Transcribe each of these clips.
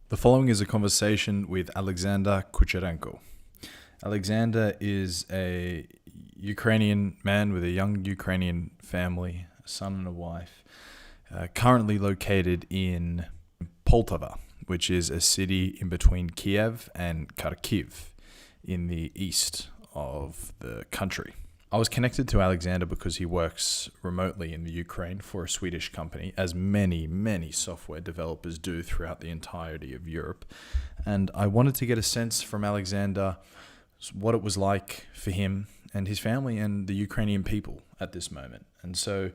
The following is a conversation with Alexander Kucherenko. Alexander is a Ukrainian man with a young Ukrainian family, a son and a wife, currently located in Poltava, which is a city in between Kyiv and Kharkiv in the east of the country. I was connected to Alexander because he works remotely in the Ukraine for a Swedish company, as many software developers do throughout the entirety of Europe. And I wanted to get a sense from Alexander what it was like for him and his family and the Ukrainian people at this moment. And so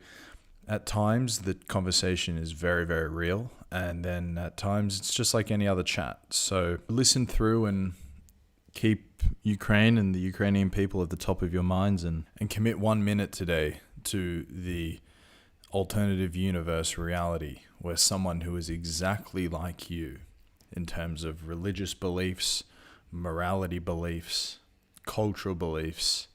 at times the conversation is very, very real. And then at times it's just like any other chat. So listen through and keep Ukraine and the Ukrainian people at the top of your minds and commit 1 minute today to the alternative universe reality where someone who is exactly like you in terms of religious beliefs, morality beliefs, cultural beliefs,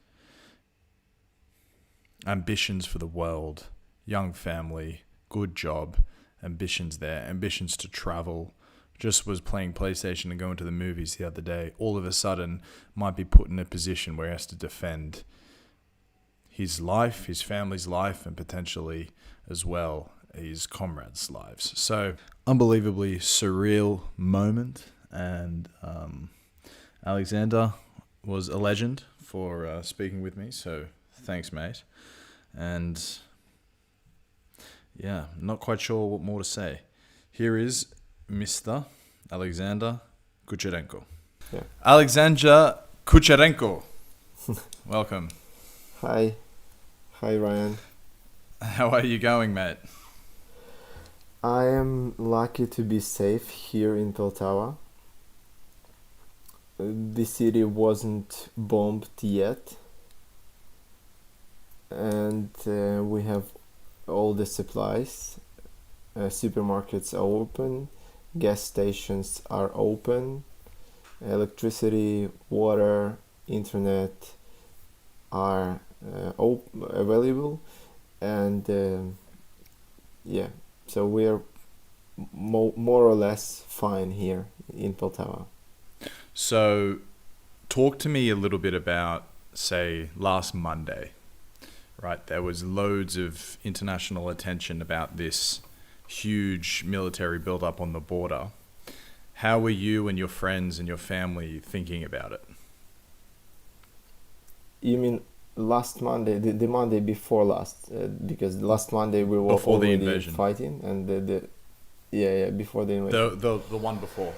ambitions for the world, young family, good job, ambitions to travel, just was playing PlayStation and going to the movies the other day, all of a sudden might be put in a position where he has to defend his life, his family's life, and potentially as well his comrades' lives. So, unbelievably surreal moment. And Alexander was a legend for speaking with me. So, thanks, mate. And yeah, not quite sure what more to say. Here is Mr. Alexander Kucherenko. Yeah. Alexander Kucherenko, welcome. Hi Ryan. How are you going, mate? I am lucky to be safe here in Poltava. The city wasn't bombed yet, and we have all the supplies. Supermarkets are open, gas stations are open, electricity, water, internet are available, and so we are more or less fine here in Poltava. So, talk to me a little bit about, say, last Monday, right? There was loads of international attention about this huge military build-up on the border. How were you and your friends and your family thinking about it? You mean last Monday, the Monday before last? Because last Monday we were Before the already invasion. fighting, and before the invasion. The one before.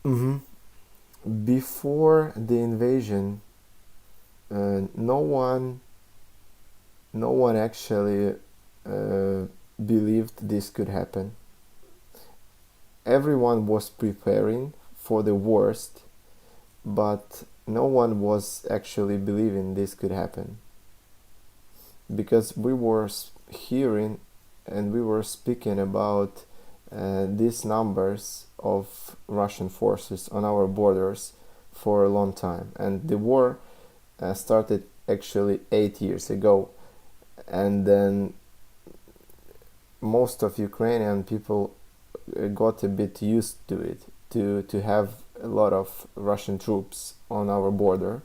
Mm-hmm. Before the invasion, no one actually believed this could happen. Everyone was preparing for the worst, but no one was actually believing this could happen. Because we were hearing and we were speaking about these numbers of Russian forces on our borders for a long time. And the war started actually 8 years ago. And then most of Ukrainian people got a bit used to it, to have a lot of Russian troops on our border.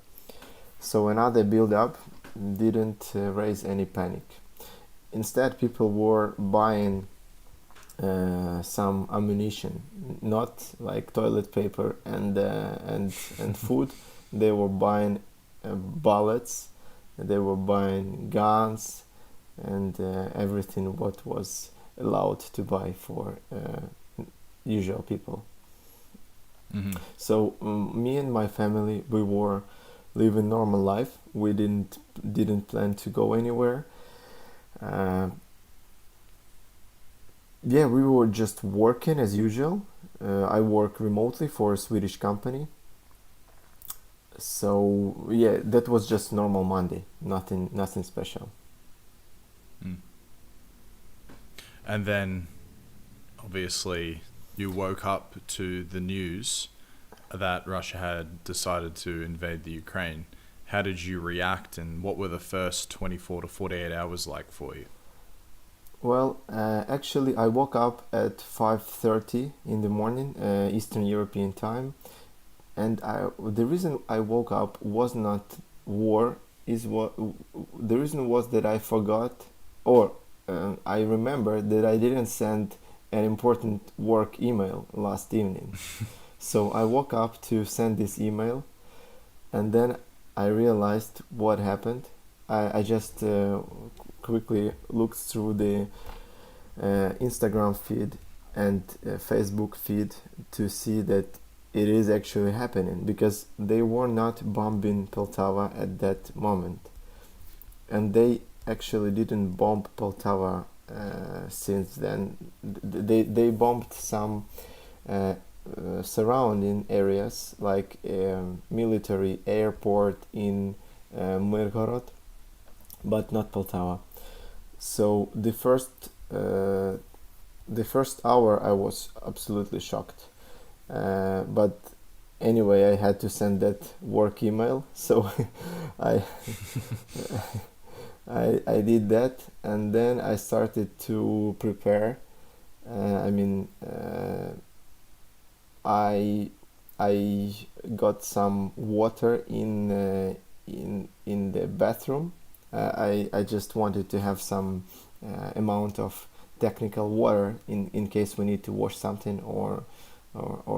So another build-up didn't raise any panic. Instead, people were buying some ammunition, not like toilet paper and food. They were buying bullets, they were buying guns, and everything what was allowed to buy for usual people. Mm-hmm. So me and my family, we were living normal life. We didn't plan to go anywhere. We were just working as usual. I work remotely for a Swedish company. So that was just normal Monday. Nothing special. Mm. And then, obviously, you woke up to the news that Russia had decided to invade the Ukraine. How did you react, and what were the first 24 to 48 hours like for you? Well, actually, I woke up at 5:30 in the morning, Eastern European time, and the reason I woke up was not war. Is what the reason was that I forgot, or I remember that I didn't send an important work email last evening. So I woke up to send this email, and then I realized what happened. I just quickly looked through the Instagram feed and Facebook feed to see that it is actually happening, because they were not bombing Poltava at that moment, and they actually didn't bomb Poltava since then. They bombed some surrounding areas like military airport in Myrgorod, but not Poltava. So the first hour I was absolutely shocked, but anyway I had to send that work email, so I I did that, and then I started to prepare. I mean, I got some water in the bathroom. I just wanted to have some amount of technical water in case we need to wash something or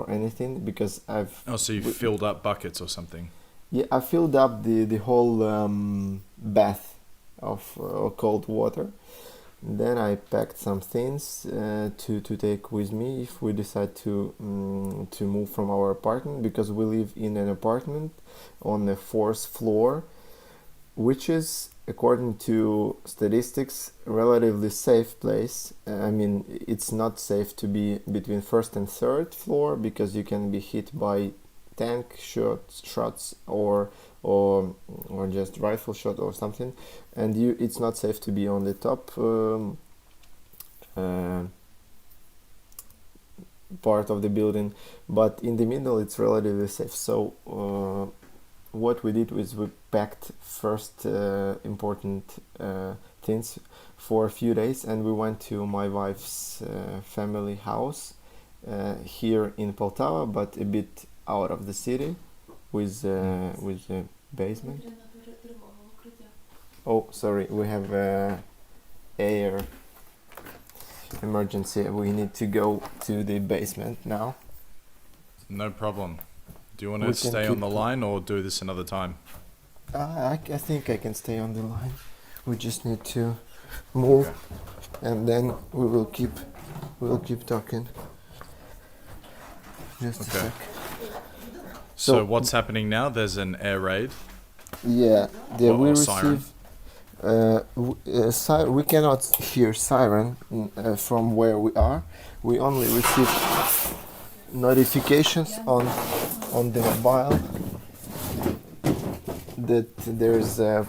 anything, because Oh, so you filled up buckets or something? yeah, I filled up the whole bath of cold water. Then I packed some things to take with me if we decide to move from our apartment, because we live in an apartment on the fourth floor, which is, according to statistics, relatively safe place. I mean, it's not safe to be between first and third floor, because you can be hit by tank shots or just rifle shot or something, and it's not safe to be on the top part of the building, but in the middle it's relatively safe. So what we did was we packed first important things for a few days, and we went to my wife's family house here in Poltava, but a bit out of the city, with a basement. Oh, sorry, we have air emergency. We need to go to the basement now. No problem. Do you want We to can stay on keep the line or do this another time? I think I can stay on the line. We just need to move, and then we'll keep talking. Just a Okay. sec. So what's happening now? There's an air raid. Yeah, we Or siren. receive. We cannot hear siren from where we are. We only receive notifications on the mobile that there's a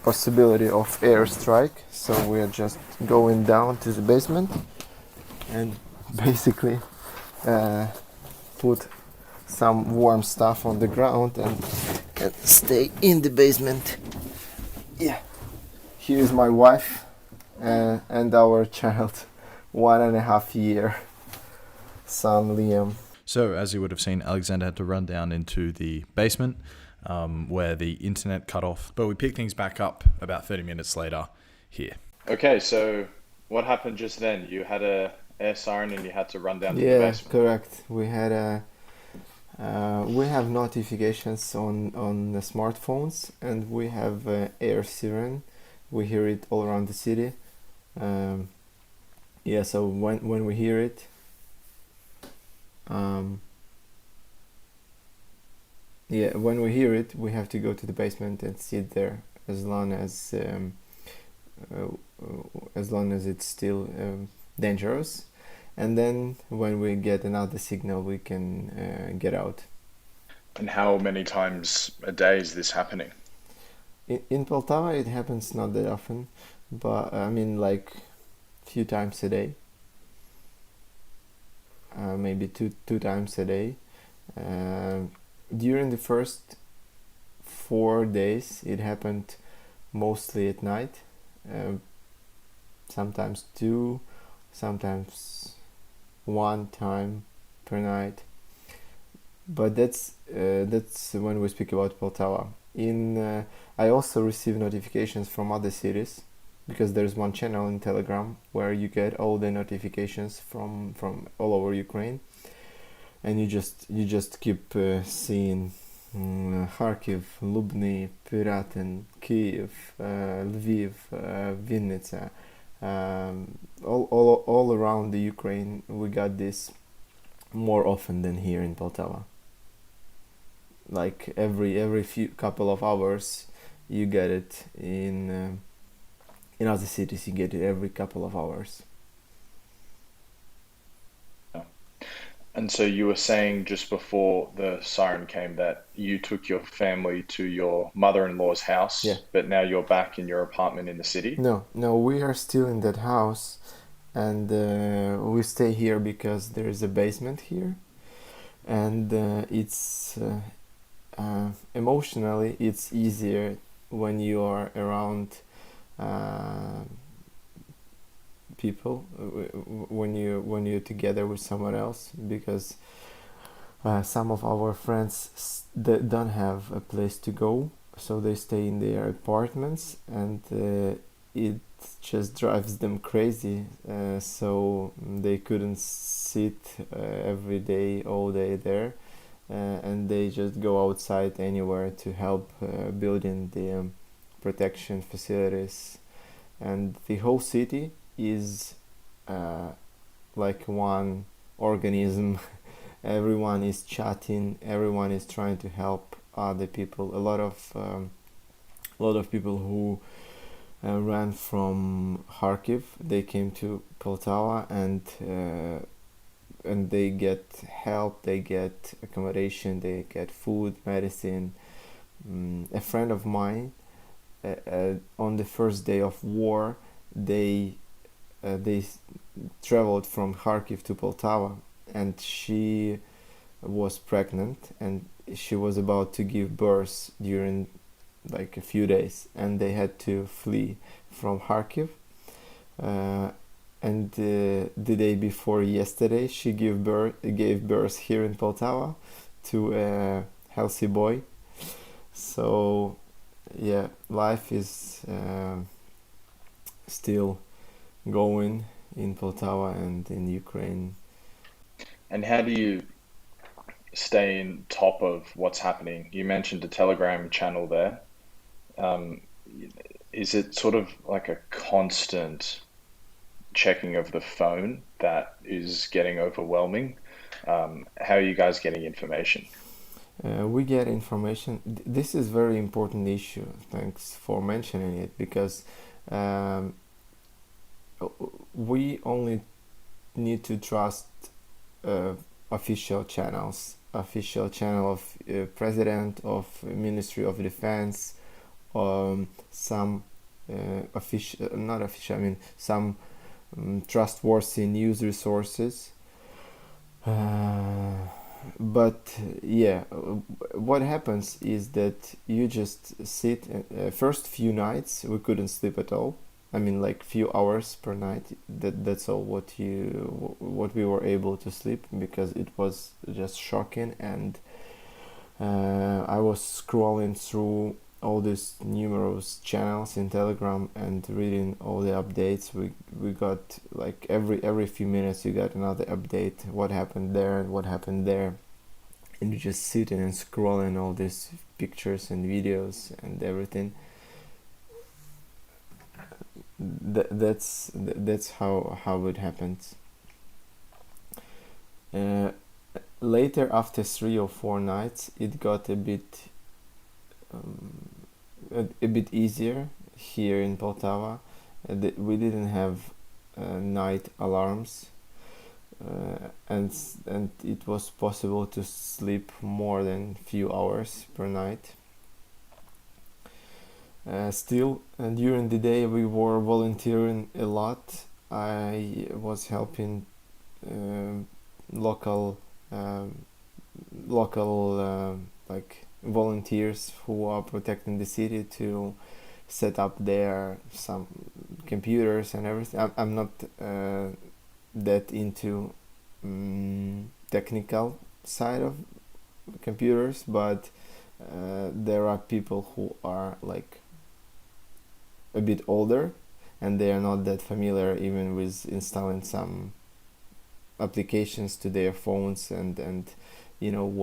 possibility of airstrike. So we are just going down to the basement and basically put some warm stuff on the ground and stay in the basement. Yeah, here is my wife and our child, 1.5-year son Liam. So, as you would have seen, Alexander had to run down into the basement where the internet cut off. But we picked things back up about 30 minutes later here. Okay, so what happened just then? You had a air siren and you had to run down to the basement. Yeah, correct. We have notifications on the smartphones, and we have air siren. We hear it all around the city. Yeah, so when we hear it, we have to go to the basement and sit there as long as it's still dangerous. And then when we get another signal, we can get out. And how many times a day is this happening? In Poltava, it happens not that often, but I mean, like, few times a day. Maybe two times a day. During the first 4 days, it happened mostly at night. sometimes two, sometimes one time per night. But that's when we speak about Poltava. I also receive notifications from other cities, because there's one channel in Telegram where you get all the notifications from all over Ukraine, and you just keep seeing Kharkiv, Lubny, Piraten, Kyiv, Lviv, Vinnytsia, all around the Ukraine. We got this more often than here in Poltava. Like every few couple of hours, you get it in other cities. You get it every couple of hours. And so you were saying just before the siren came that you took your family to your mother-in-law's Yeah. house, but now you're back in your apartment in the city? No, we are still in that house, and we stay here because there is a basement here, and emotionally it's easier when you are around uh, people, when you're together with someone else, because some of our friends that don't have a place to go, so they stay in their apartments, and it just drives them crazy. So they couldn't sit every day, all day there, and they just go outside anywhere to help building the protection facilities. And the whole city is like one organism. Everyone is chatting, everyone is trying to help other people. A lot of people who ran from Kharkiv, they came to Poltava, and they get help, they get accommodation, they get food, medicine. A friend of mine, on the first day of war, they traveled from Kharkiv to Poltava, and she was pregnant, and she was about to give birth during like a few days, and they had to flee from Kharkiv. And the day before yesterday, she gave birth here in Poltava to a healthy boy. So yeah, life is still going in Poltava and in Ukraine. And how do you stay in top of what's happening? You mentioned a Telegram channel there. Um, is it sort of like a constant checking of the phone that is getting overwhelming? How are you guys getting information? We get information. This is very important issue. Thanks for mentioning it, because um, we only need to trust uh, official channels. Official channel of President of Ministry of Defense, some official, not official. I mean some trustworthy news resources. But yeah, what happens is that you just sit. First few nights we couldn't sleep at all. I mean, like few hours per night. That's all what we were able to sleep, because it was just shocking. And I was scrolling through all these numerous channels in Telegram and reading all the updates. We got like every few minutes you got another update. What happened there and what happened there, and you just sitting and scrolling all these pictures and videos and everything. That's how it happens. Uh, Later, after 3 or 4 nights, it got um, a bit easier here in Poltava. We didn't have night alarms, and it was possible to sleep more than few hours per night. Still, during the day we were volunteering a lot. I was helping um local um, like volunteers who are protecting the city to set up their some computers and everything. I'm not that into technical side of computers, but there are people who are like a bit older, and they are not that familiar even with installing some applications to their phones and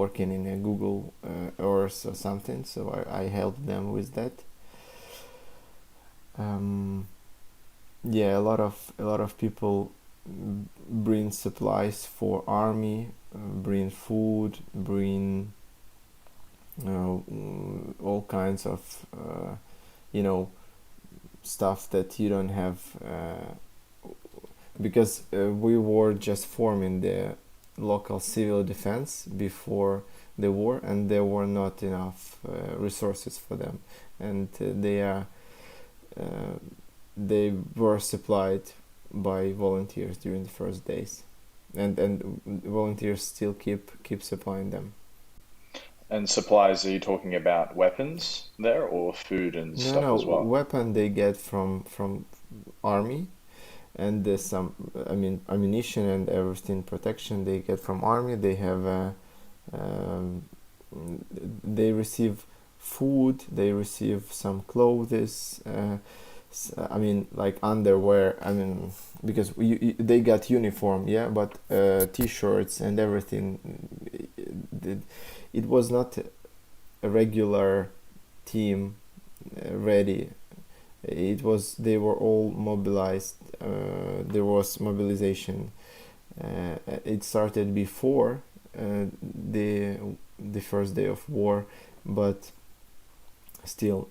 working in a Google Earth or something. So I helped them with that. Yeah, a lot of people bring supplies for army, bring food, bring all kinds of stuff that you don't have, because we were just forming the local civil defense before the war, and there were not enough resources for them, and they were supplied by volunteers during the first days, and volunteers still keep supplying them. And supplies, are you talking about weapons there or food and stuff No, as well? weapon they get from army, and there's some ammunition and everything, protection they get from army. They have they receive food, they receive some clothes, like underwear, because they got uniform, yeah, but t-shirts and everything. It was not a regular team ready. They were all mobilized. There was mobilization. It started before the first day of war, but still,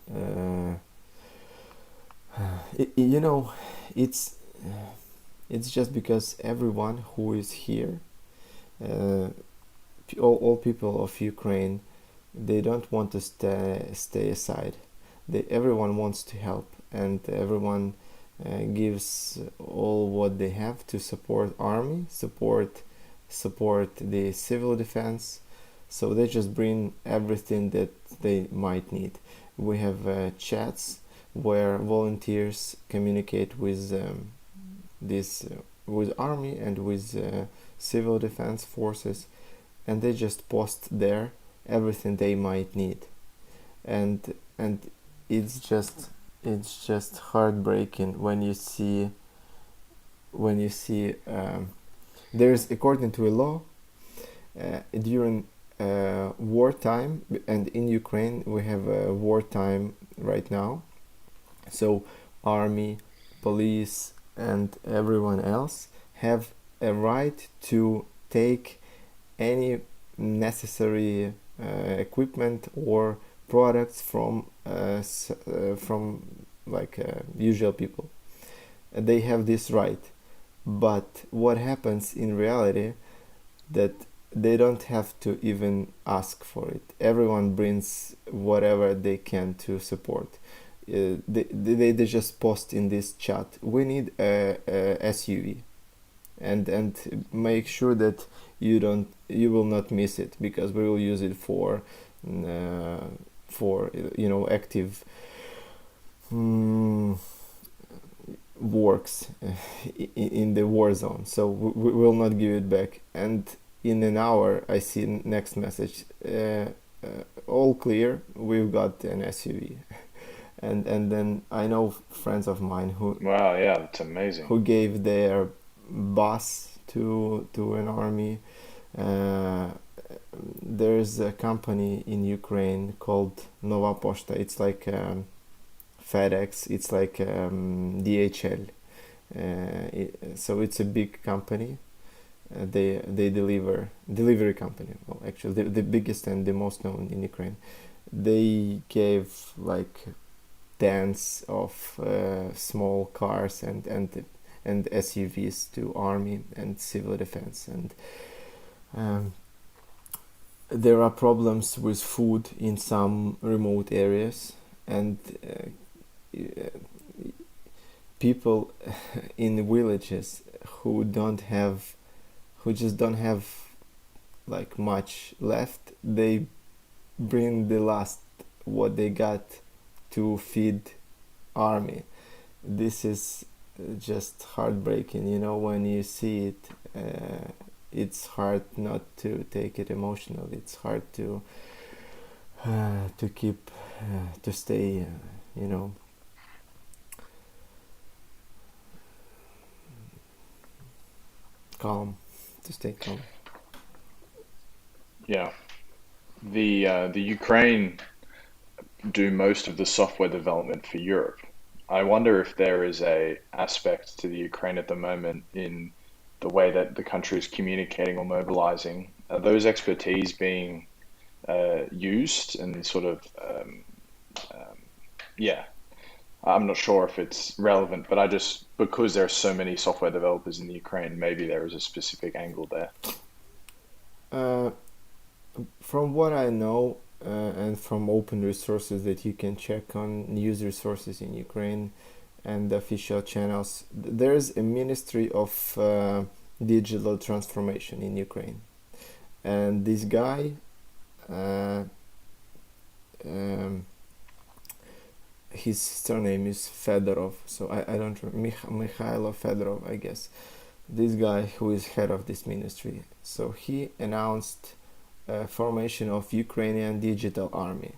it's just because everyone who is here, all people of Ukraine, they don't want to stay aside. Everyone wants to help, and everyone gives all what they have to support army, support the civil defense. So they just bring everything that they might need. We have chats where volunteers communicate with with army and with civil defense forces, and they just post there everything they might need, and it's just heartbreaking when you see there's, according to a law, during wartime, and in Ukraine we have a wartime right now, so army, police and everyone else have a right to take any necessary equipment or products from usual people. They have this right, but what happens in reality, that they don't have to even ask for it. Everyone brings whatever they can to support. They just post in this chat, we need a SUV, and make sure that you will not miss it, because we will use it for active works in the war zone, so we will not give it back. And in an hour I see next message, all clear, we've got an SUV. and then I know friends of mine who, Wow, yeah, that's amazing. who gave their bus to an army. There's a company in Ukraine called Nova Poshta. It's like FedEx. It's like DHL. So it's a big company. They delivery company. Well, actually, the biggest and the most known in Ukraine. They gave like tens of small cars and SUVs to army and civil defense, and there are problems with food in some remote areas, and people in villages who just don't have like much left, they bring the last what they got to feed army. this is just heartbreaking. You know, when you see it, it's hard not to take it emotional. It's hard to keep to stay, you know, calm, to stay calm. Yeah. The Ukraine do most of the software development for Europe. I wonder if there is a aspect to the Ukraine at the moment in the way that the country is communicating or mobilizing. Are those expertise being used and sort of um, yeah, I'm not sure if it's relevant, but I just because there are so many software developers in the Ukraine, maybe there is a specific angle there. Uh, from what I know, and from open resources that you can check on news resources in Ukraine and the official channels, there's a ministry of digital transformation in Ukraine, and this guy, uh, um, his surname is Fedorov, so I don't Mikhailo Fedorov, I guess. This guy who is head of this ministry, so he announced formation of Ukrainian digital army,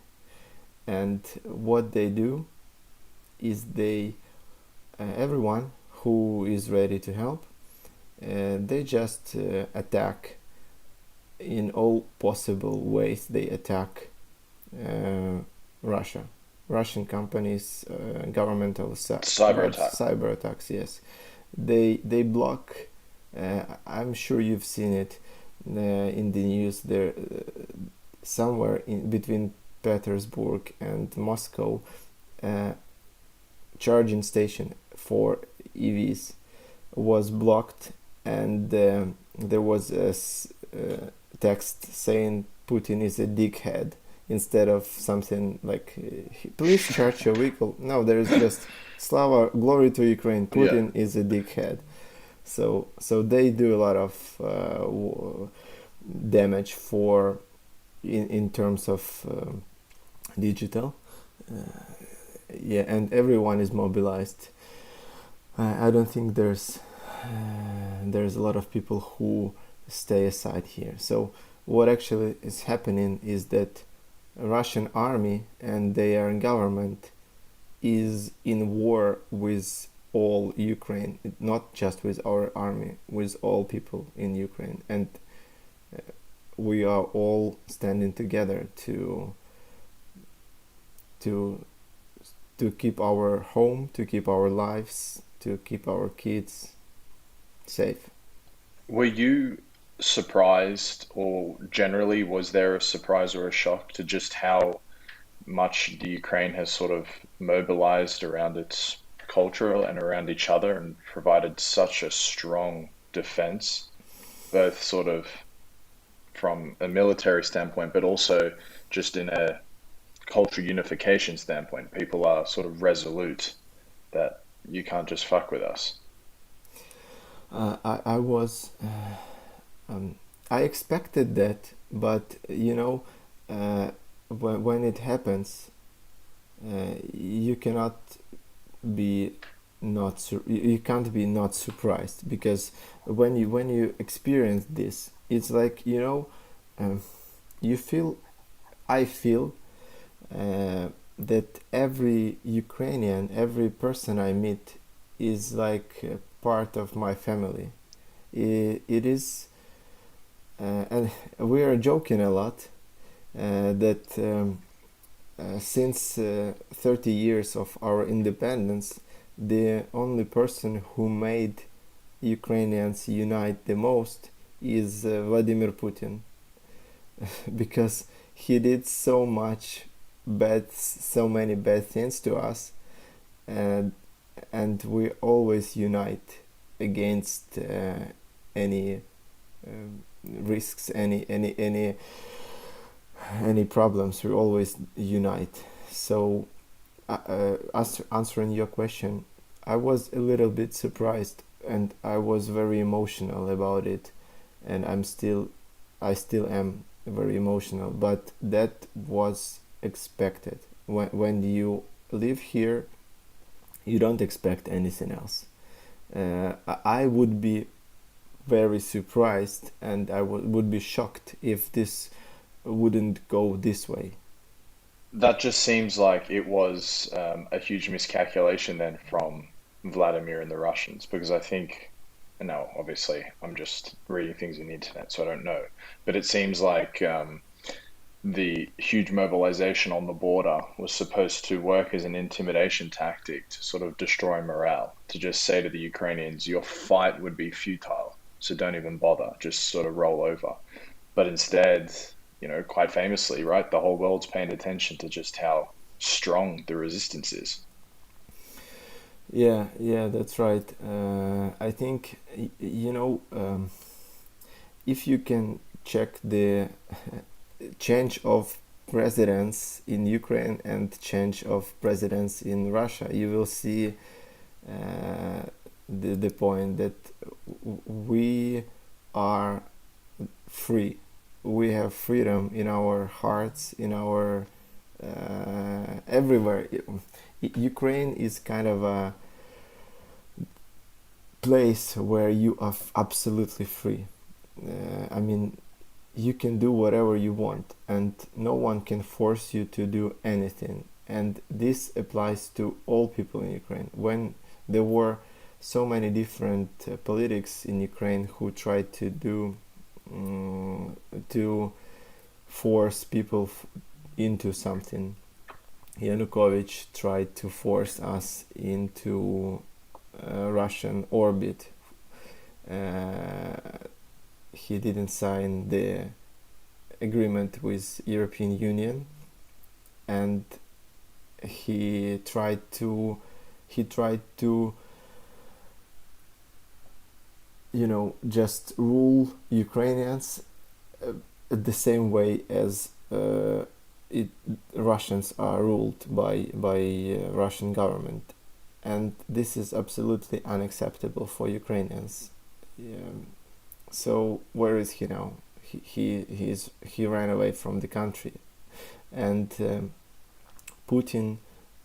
and what they do is they everyone who is ready to help, they just attack in all possible ways. They attack Russia, Russian companies, governmental Cyber attack. cyber attacks. Yes, they block. I'm sure you've seen it in the news. There, somewhere in between Petersburg and Moscow, charging station for EVs was blocked, and there was a text saying Putin is a dickhead, instead of something like please charge your vehicle. No, there is just Slava, glory to Ukraine, Putin is a dickhead. So they do a lot of damage for in terms of digital. Yeah, and everyone is mobilized. I don't think there's a lot of people who stay aside here. So what actually is happening is that Russian army and their government is in war with all Ukraine, not just with our army, with all people in Ukraine, and we are all standing together to keep our home, to keep our lives, to keep our kids safe. Were you surprised, or generally, was there a surprise or a shock to just how much the Ukraine has sort of mobilized around its culture and around each other and provided such a strong defense, both sort of from a military standpoint, but also just in a cultural unification standpoint? People are sort of resolute that you can't just fuck with us. I was I expected that, but you know, when it happens, you cannot be you can't be not surprised, because when you experience this, it's like, you know, you feel I feel that every Ukrainian, every person I meet is like part of my family. It is, and we are joking a lot that since 30 years of our independence, the only person who made Ukrainians unite the most is Vladimir Putin, because he did so many bad things to us, and we always unite against any risks, any problems. We always unite. So answering your question, I was a little bit surprised, and I was very emotional about it, and I still am very emotional, but that was expected. When you live here, you don't expect anything else. I would be very surprised, and I would be shocked if this wouldn't go this way. That just seems like it was a huge miscalculation then from Vladimir and the Russians, because I think, no, obviously, I'm just reading things on the internet, so I don't know. But it seems like the huge mobilization on the border was supposed to work as an intimidation tactic to sort of destroy morale, to just say to the Ukrainians, your fight would be futile, so don't even bother, just sort of roll over. But instead, quite famously, right, the whole world's paying attention to just how strong the resistance is. Yeah, that's right. I think, if you can check the change of presidents in Ukraine and change of presidents in Russia, you will see the point that we are free. We have freedom in our hearts, in our everywhere. Ukraine is kind of a place where you are absolutely free. I mean, you can do whatever you want, and no one can force you to do anything. And this applies to all people in Ukraine. When there were so many different politics in Ukraine who tried to force people into something. Yanukovych tried to force us into Russian orbit. He didn't sign the agreement with European Union, and he tried to just rule Ukrainians the same way as Russians are ruled by Russian government, and this is absolutely unacceptable for Ukrainians. So where is he now? He ran away from the country, and Putin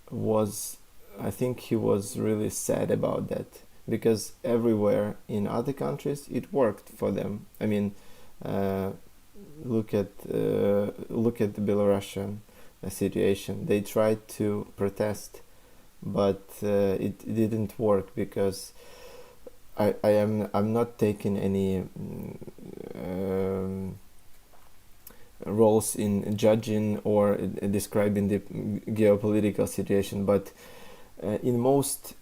was, I think he was really sad about that, because everywhere in other countries it worked for them. I mean, look at the Belarusian situation. They tried to protest, but it didn't work, because I'm not taking any roles in judging or describing the geopolitical situation, but in most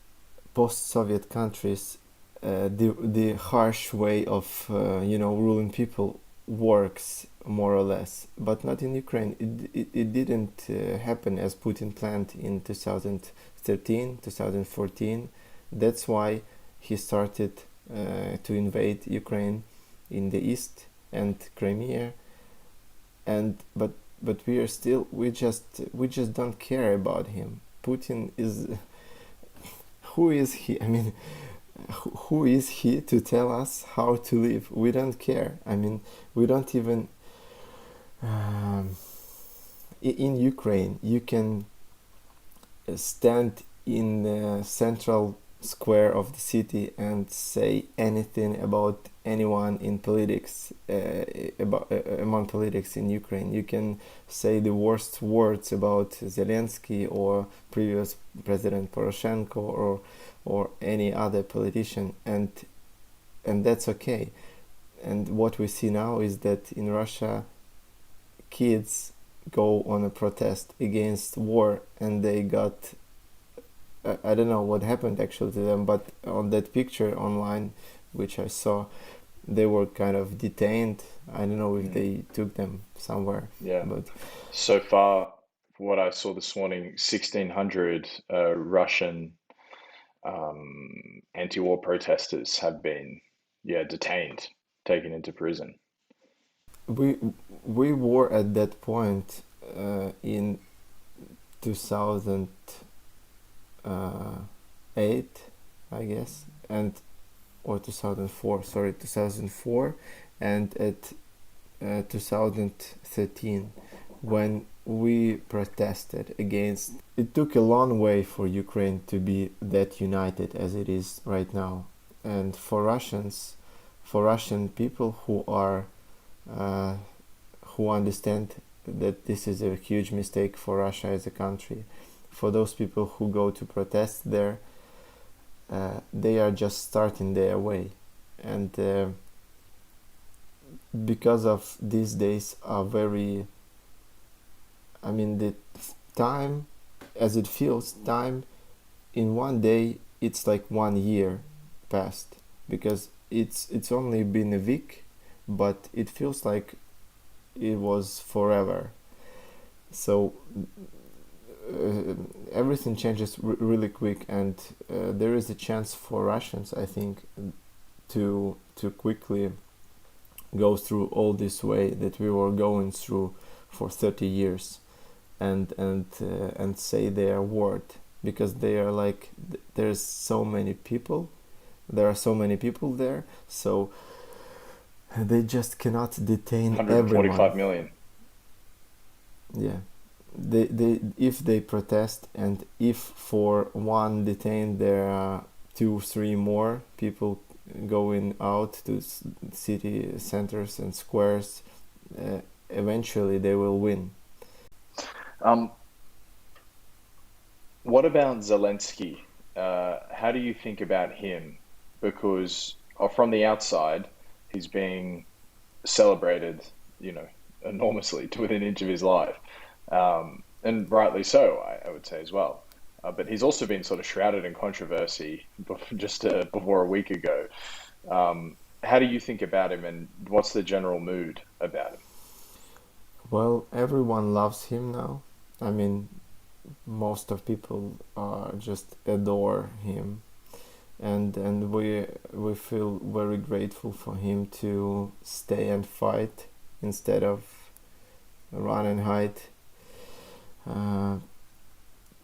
post-Soviet countries, the harsh way of ruling people works more or less, but not in Ukraine. It didn't happen as Putin planned in 2013, 2014. That's why he started to invade Ukraine in the east and Crimea, but we just don't care about him. Putin is, who is he? I mean, who is he to tell us how to live? We don't care. I mean, we don't even in Ukraine you can stand in the central square of the city and say anything about anyone in politics, among politics in Ukraine. You can say the worst words about Zelenskyy or previous President Poroshenko or any other politician, and that's okay. And what we see now is that in Russia, kids go on a protest against war, and they got, I don't know what happened actually to them, but on that picture online which I saw, they were kind of detained. I don't know if they took them somewhere. Yeah. But So far, what I saw this morning, 1,600 Russian anti-war protesters have been, detained, taken into prison. we were at that point in 2008, I guess, and or 2004. Sorry, 2004, and at 2013, when we protested against. It took a long way for Ukraine to be that united as it is right now, and for Russian people who understand that this is a huge mistake for Russia as a country. For those people who go to protest there, they are just starting their way, and because of these days are very, I mean, the time, as it feels, time in one day, it's like 1 year passed, because it's only been a week, but it feels like it was forever. So everything changes really quick, and there is a chance for Russians, I think, to quickly go through all this way that we were going through for 30 years, and say their word, because they are like, there are so many people there, so they just cannot detain 145 everyone. million. Yeah, they if they protest, and if for one detained there are 2-3 more people going out to city centers and squares, eventually they will win. What about Zelensky? How do you think about him? Because from the outside, he's being celebrated, you know, enormously to within an inch of his life, and rightly so, I would say as well. But he's also been sort of shrouded in controversy just before a week ago. How do you think about him, and what's the general mood about him? Well, everyone loves him now. I mean, most of people just adore him, and we feel very grateful for him to stay and fight instead of run and hide.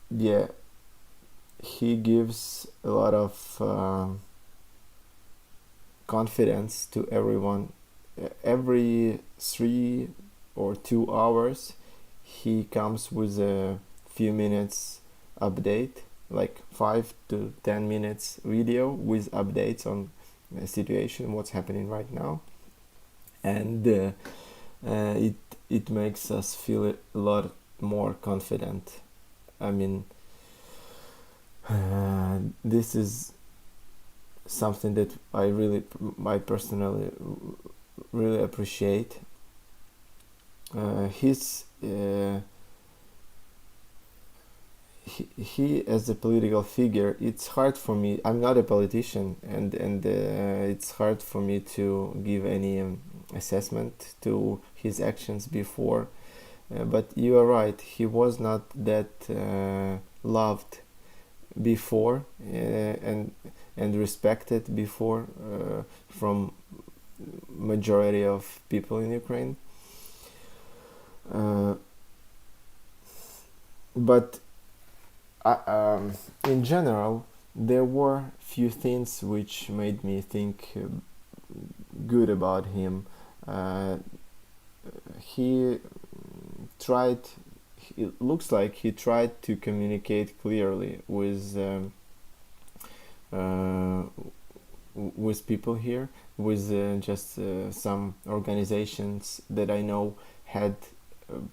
Yeah, he gives a lot of confidence to everyone. Every 3 or 2 hours, he comes with a few minutes update, like 5 to 10 minutes video with updates on the situation, what's happening right now, and it makes us feel a lot more confident. I mean, this is something that I personally really appreciate. His he as a political figure, it's hard for me. I'm not a politician, and it's hard for me to give any assessment to his actions before. But you are right. He was not that loved before, and respected before from majority of people in Ukraine. But in general, there were few things which made me think good about him. He tried. It looks like he tried to communicate clearly with people here, with just some organizations that I know had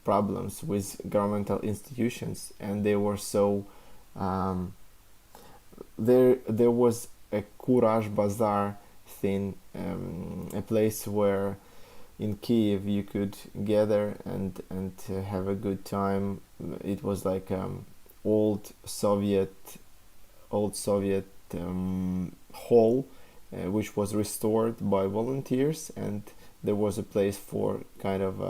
problems with governmental institutions, and they were so there was a Courage Bazaar thing, a place where in Kyiv you could gather and have a good time. It was like old Soviet hall, which was restored by volunteers, and there was a place for kind of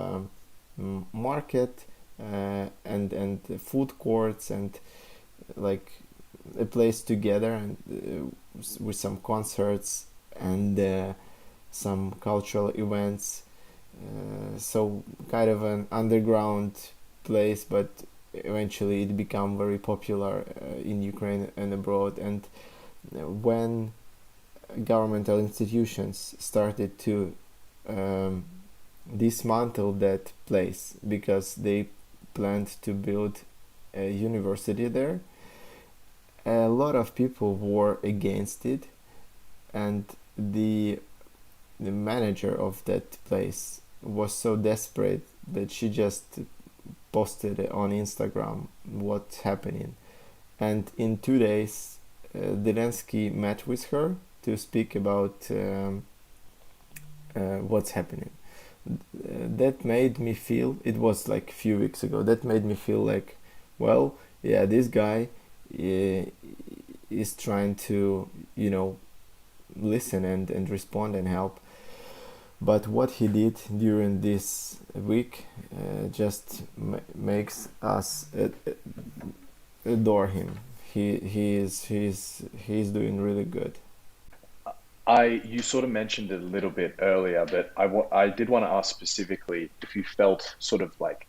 market and food courts, and like a place to gather, and with some concerts and some cultural events. So kind of an underground place, but eventually it became very popular in Ukraine and abroad. And when governmental institutions started to dismantle that place because they planned to build a university there. A lot of people were against it, and the manager of that place was so desperate that she just posted on Instagram what's happening. And in 2 days, Zelenskyy met with her to speak about what's happening. That made me feel, it was like a few weeks ago, that made me feel like, well, yeah, this guy is trying to, listen and respond and help. But what he did during this week just makes us adore him. He's doing really good. You sort of mentioned it a little bit earlier, but I did want to ask specifically if you felt sort of like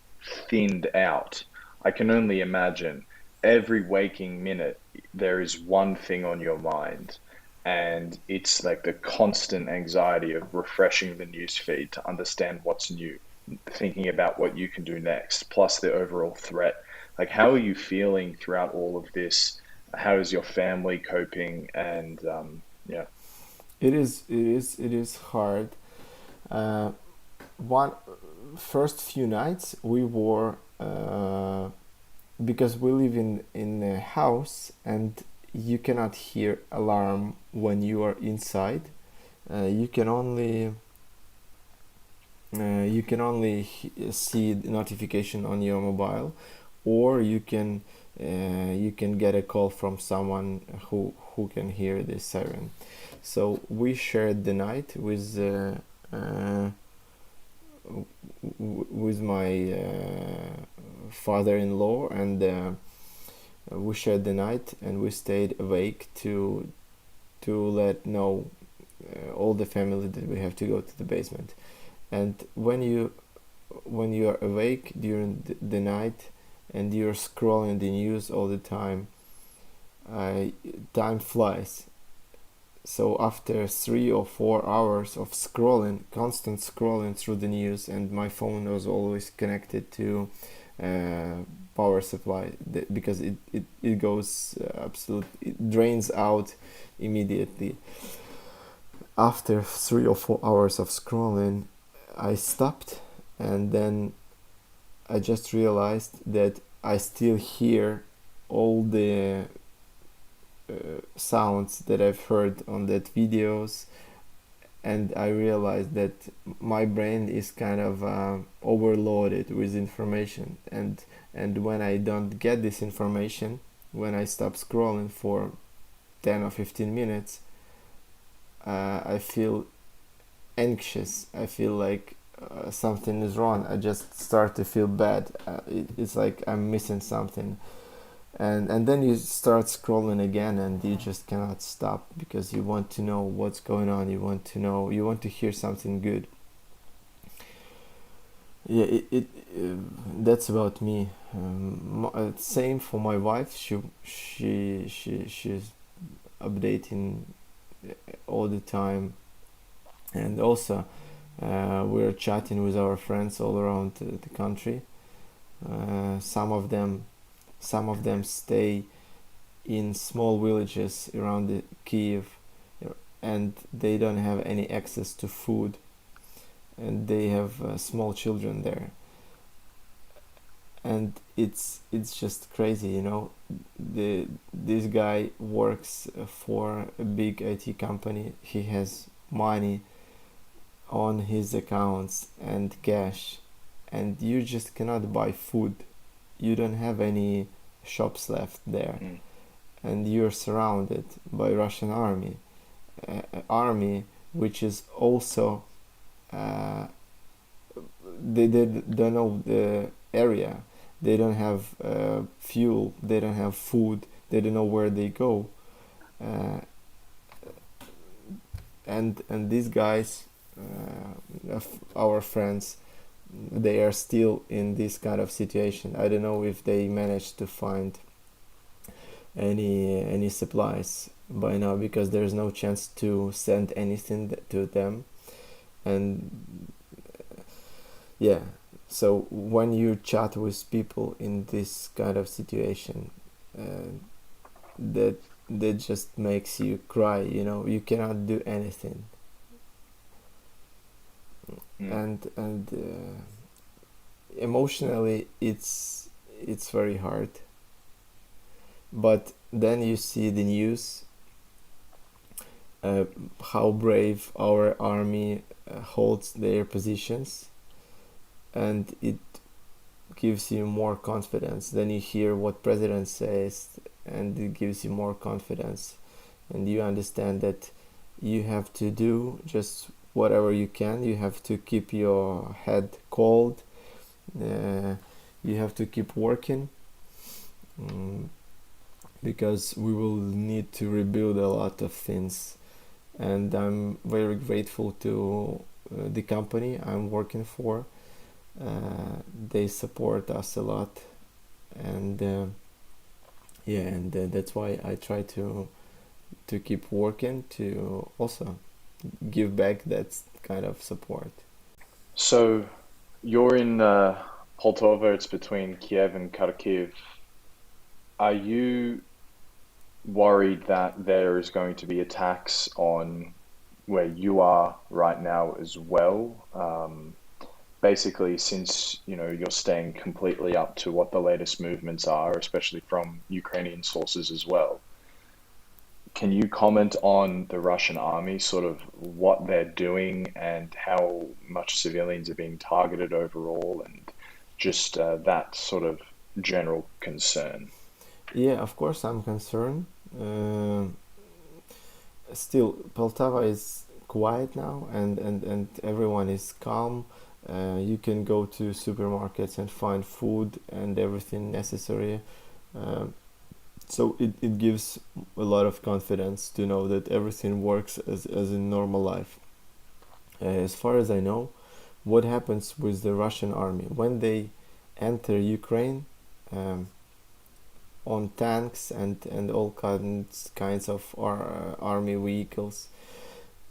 thinned out. I can only imagine every waking minute there is one thing on your mind, and it's like the constant anxiety of refreshing the news feed to understand what's new, thinking about what you can do next, plus the overall threat. Like, how are you feeling throughout all of this? How is your family coping? And yeah. It is hard. Uh, one first few nights we were because we live in a house and you cannot hear alarm when you are inside. You can only see the notification on your mobile, or you can get a call from someone who can hear the siren. So we shared the night with my father-in-law, and we shared the night, and we stayed awake to let know all the family that we have to go to the basement. And when you are awake during the night and you're scrolling the news all the time, time flies. So after 3 or 4 hours of scrolling, constant scrolling through the news, and my phone was always connected to power supply, because it goes it drains out immediately. After 3 or 4 hours of scrolling, I stopped, and then I just realized that I still hear all the sounds that I've heard on that videos, and I realized that my brain is kind of overloaded with information, and when I don't get this information, when I stop scrolling for 10 or 15 minutes, I feel anxious. I feel like something is wrong. I just start to feel bad. It's like I'm missing something. And then you start scrolling again, and you just cannot stop because you want to know what's going on. You want to hear something good. Yeah, that's about me. Same for my wife. She's updating all the time, and also we're chatting with our friends all around the country. Some of them stay in small villages around the Kyiv, and they don't have any access to food, and they have small children there, and it's just crazy, this guy works for a big IT company. He has money on his accounts and cash, and you just cannot buy food. You don't have any shops left there, and you're surrounded by Russian army which is also they don't know the area. They don't have fuel, they don't have food, they don't know where they go, and these guys, our friends, they are still in this kind of situation. I don't know if they managed to find any supplies by now, because there's no chance to send anything to them. And yeah, So when you chat with people in this kind of situation, that that just makes you cry. You cannot do anything, Mm. and emotionally it's very hard. But then you see the news, uh, how brave our army holds their positions, and it gives you more confidence. Then you hear what president says, and it gives you more confidence, and you understand that you have to do just whatever you can. You have to keep your head cold. You have to keep working, mm, because we will need to rebuild a lot of things. And I'm very grateful to the company I'm working for. They support us a lot, and yeah, and that's why I try to keep working to also give back that kind of support. So you're in Poltava, it's between Kiev and Kharkiv. Are you worried that there is going to be attacks on where you are right now as well? Basically, since you're staying completely up to what the latest movements are, especially from Ukrainian sources as well. Can you comment on the Russian army, sort of what they're doing and how much civilians are being targeted overall, and just that sort of general concern? Yeah, of course I'm concerned. Uh, Still, Poltava is quiet now, and everyone is calm. You can go to supermarkets and find food and everything necessary. Um, so it gives a lot of confidence to know that everything works as in normal life. As far as I know, what happens with the Russian army when they enter Ukraine, um, on tanks and all kinds of army vehicles,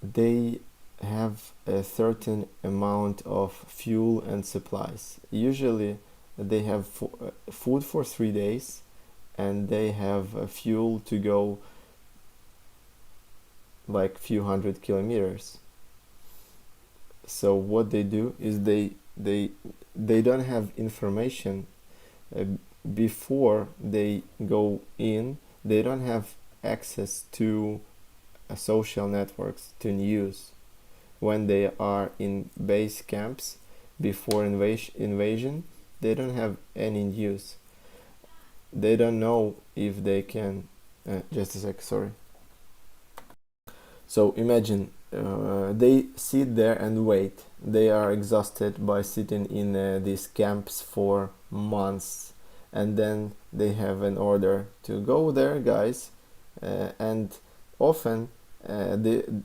they have a certain amount of fuel and supplies. Usually they have food for 3 days, and they have fuel to go like few hundred kilometers. So what they do is they don't have information uh, before they go in. They don't have access to social networks, to news. When they are in base camps before invasion, they don't have any news. They don't know if they can. Just a sec, sorry. So imagine they sit there and wait. They are exhausted by sitting in these camps for months, and then they have an order to go there, guys. And often,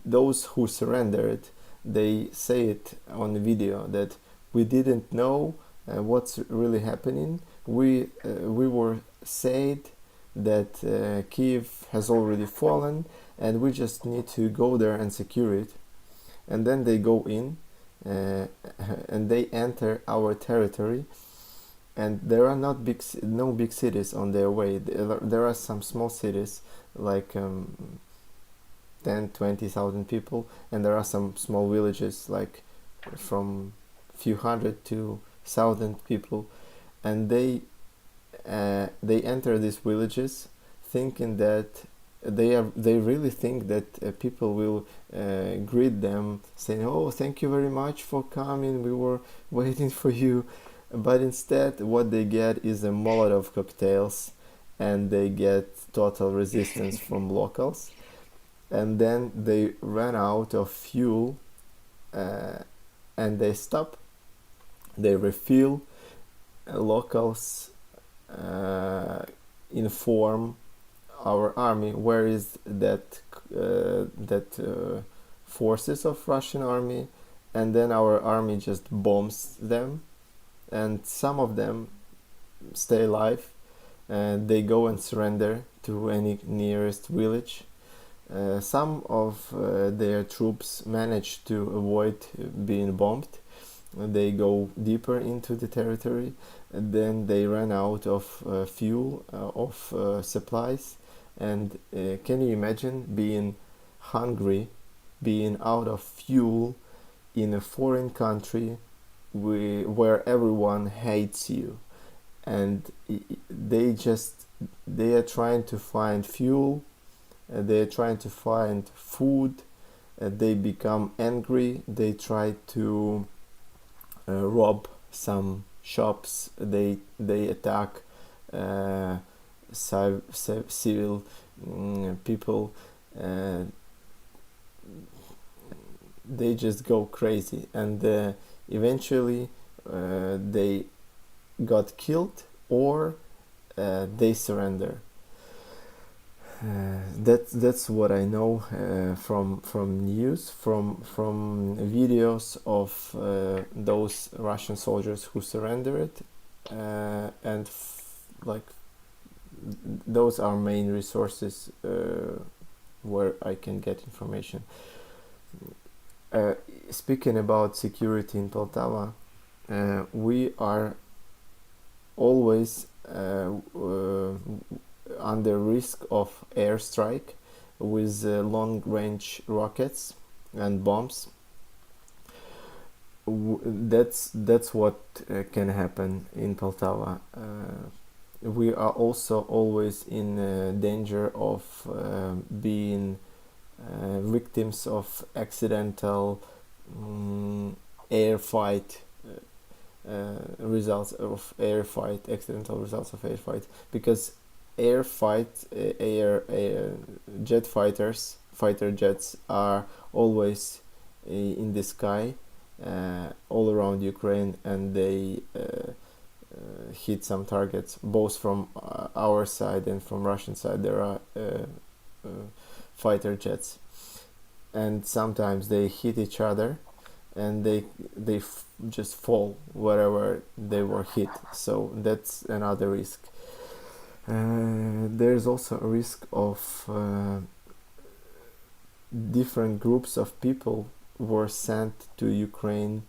those who surrendered, they say it on the video that we didn't know what's really happening. We were said that Kyiv has already fallen, and we just need to go there and secure it. And then they go in, uh, and they enter our territory. And there are no big cities on their way. There are some small cities like 10, 20,000 people, and there are some small villages like from few hundred to thousand people, and they enter these villages thinking that they really think that people will greet them saying, oh, thank you very much for coming, we were waiting for you. But instead what they get is a Molotov cocktails, and they get total resistance from locals, and then they run out of fuel, uh, and they stop, they refill. Locals inform our army where is that forces of Russian army, and then our army just bombs them, and some of them stay alive, and they go and surrender to any nearest village. Some of their troops manage to avoid being bombed, They go deeper into the territory, and then they run out of fuel, of supplies. And can you imagine being hungry, being out of fuel in a foreign country where everyone hates you, and they are trying to find fuel, they are trying to find food, they become angry, they try to rob some shops, they attack civil people, uh, they just go crazy, and eventually they got killed, or they surrender. That's what I know from news, from videos of those Russian soldiers who surrendered, and like those are main resources where I can get information. Speaking about security in Poltava, we are always under risk of airstrike with long-range rockets and bombs. That's what can happen in Poltava. We are also always in danger of being victims of accidental air fight accidental results of air fight, because jet fighters, fighter jets are always in the sky all around Ukraine, and they hit some targets both from our side and from Russian side. There are fighter jets, and sometimes they hit each other, and they just fall wherever they were hit. So that's another risk. There's also a risk of different groups of people were sent to Ukraine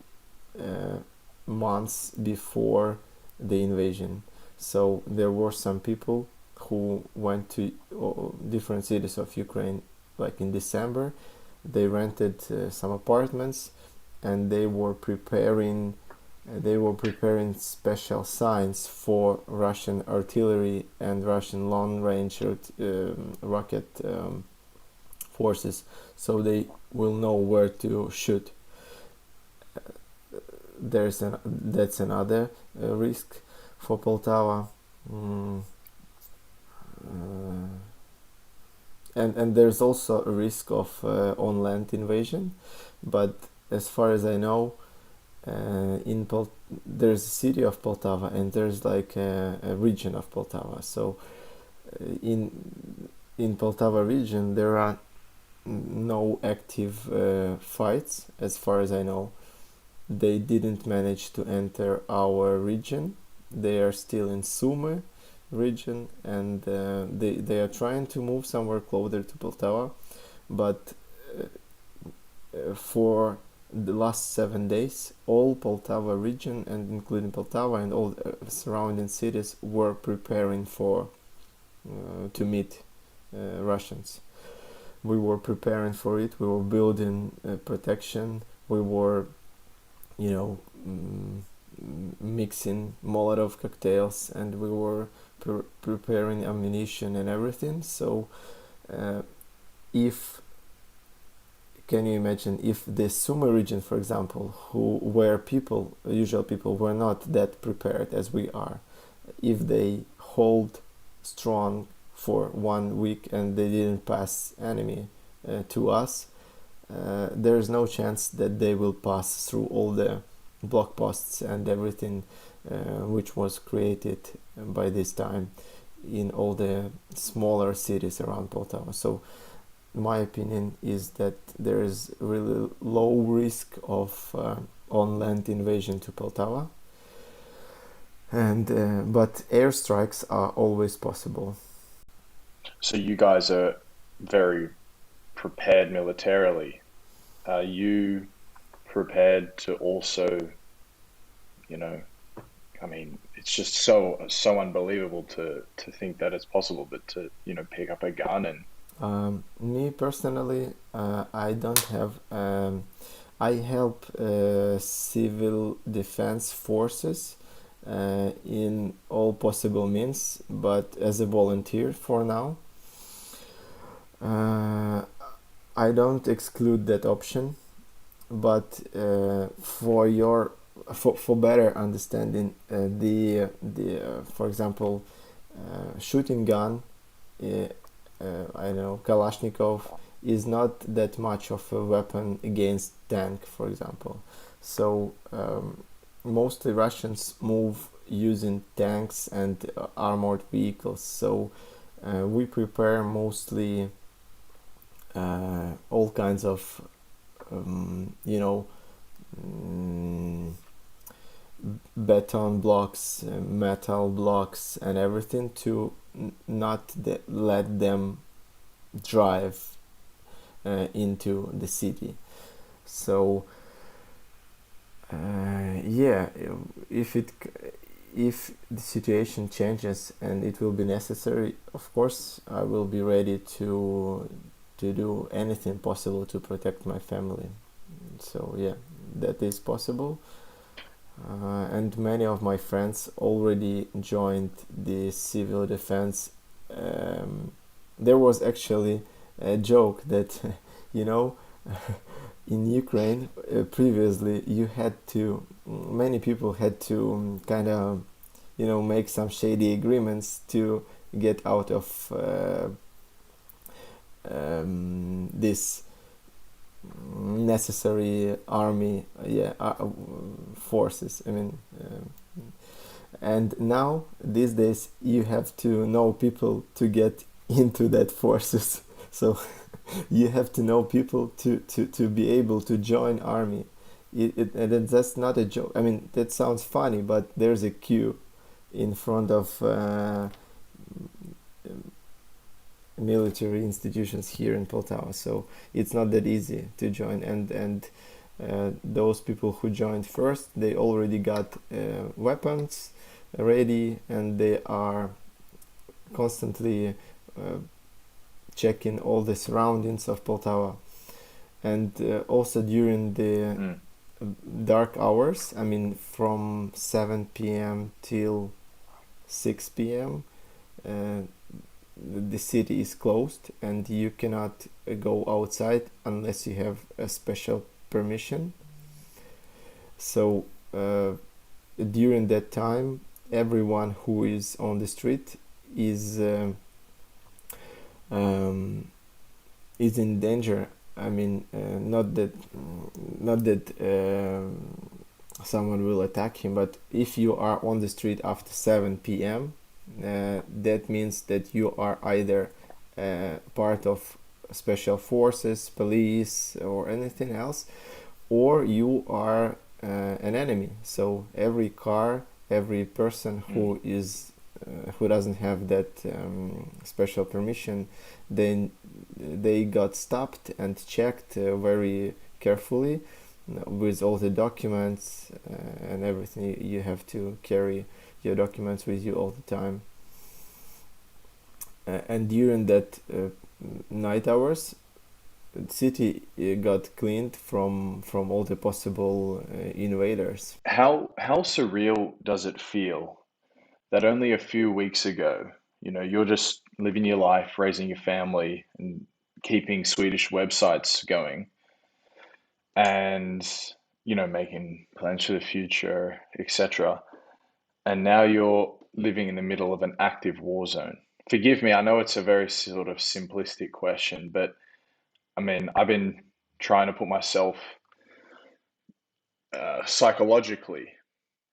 months before the invasion. So there were some people who went to different cities of Ukraine, like in December. They rented some apartments, and they were preparing special signs for Russian artillery and Russian long-range rocket forces, so they will know where to shoot. That's another risk for Poltava. And there's also a risk of on-land invasion, but as far as I know, there's a city of Poltava, and there's like a region of Poltava. So in Poltava region there are no active fights, as far as I know. They didn't manage to enter our region. They are still in Sumy region, and they are trying to move somewhere closer to Poltava, but for the last 7 days, all Poltava region, and including Poltava and all surrounding cities, were preparing for to meet Russians. We were preparing for it. We were building protection. We were, mixing Molotov cocktails, and we were preparing ammunition and everything. So, can you imagine if the Sumy region, for example, where usual people were not that prepared as we are, if they hold strong for 1 week and they didn't pass enemy to us, there is no chance that they will pass through all the block posts and everything which was created by this time in all the smaller cities around Poltava. So my opinion is that there is really low risk of on-land invasion to Poltava, and but airstrikes are always possible. So you guys are very prepared militarily. Are you prepared to also you know. I mean, it's just so unbelievable to think that it's possible, but to, pick up a gun and Me personally, I don't have. I help civil defense forces in all possible means, but as a volunteer for now. Uh, I don't exclude that option, but for better understanding, the for example, shooting gun, uh, I don't know, Kalashnikov is not that much of a weapon against tank, for example. So mostly Russians move using tanks and armored vehicles. So we prepare mostly all kinds of you know mm, beton blocks, metal blocks, and everything to not let them drive into the city. So yeah, if the situation changes and it will be necessary, of course I will be ready to do anything possible to protect my family. So yeah, that is possible. And many of my friends already joined the civil defense. Um, there was actually a joke that, you know, in Ukraine previously you had to, many people had to kind of, make some shady agreements to get out of this necessary army, forces. I mean, and now these days you have to know people to get into that forces. So you have to know people to be able to join army. That's not a joke. I mean, that sounds funny, but there's a queue in front of military institutions here in Poltava, so it's not that easy to join. And those people who joined first, they already got weapons ready, and they are constantly checking all the surroundings of Poltava. And also during the mm, dark hours, I mean from 7 p.m. till 6 p.m., the city is closed and you cannot go outside unless you have a special permission. So during that time, everyone who is on the street is um, is in danger. I mean, not that someone will attack him, but if you are on the street after 7 p.m., that means that you are either part of special forces, police, or anything else, or you are an enemy. So every car, every person mm, who doesn't have that special permission, then they got stopped and checked very carefully with all the documents and everything. You have to carry your documents with you all the time. And during that night hours, the city got cleaned from all the possible invaders. how surreal does it feel that only a few weeks ago, you're just living your life, raising your family, and keeping Swedish websites going, and making plans for the future, etc. And now you're living in the middle of an active war zone. Forgive me, I know it's a very sort of simplistic question, but I mean, I've been trying to put myself psychologically,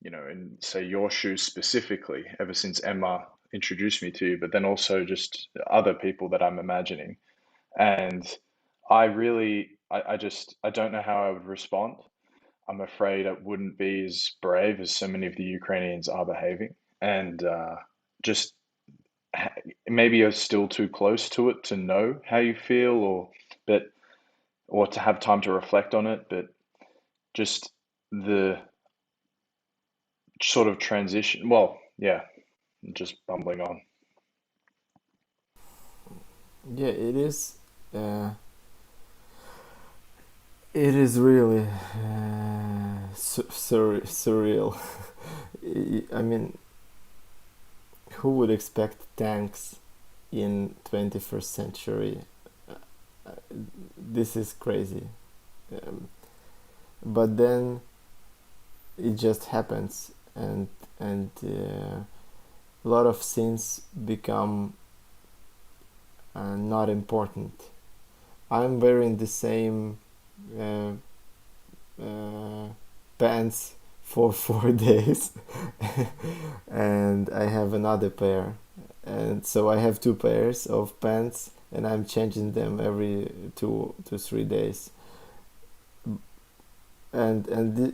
in say your shoes specifically, ever since Emma introduced me to you, but then also just other people that I'm imagining. And I don't know how I would respond. I'm afraid it wouldn't be as brave as so many of the Ukrainians are behaving. And just maybe you're still too close to it to know how you feel, but or to have time to reflect on it. But just the sort of transition. Well, yeah, just bumbling on. Yeah, it is. Uh, it is really surreal. I mean, who would expect tanks in 21st century? This is crazy. Um, but then it just happens, and a lot of scenes become not important. I'm wearing the same uh, uh, pants for 4 days, and I have another pair, and so I have two pairs of pants, and I'm changing them every 2 to 3 days, and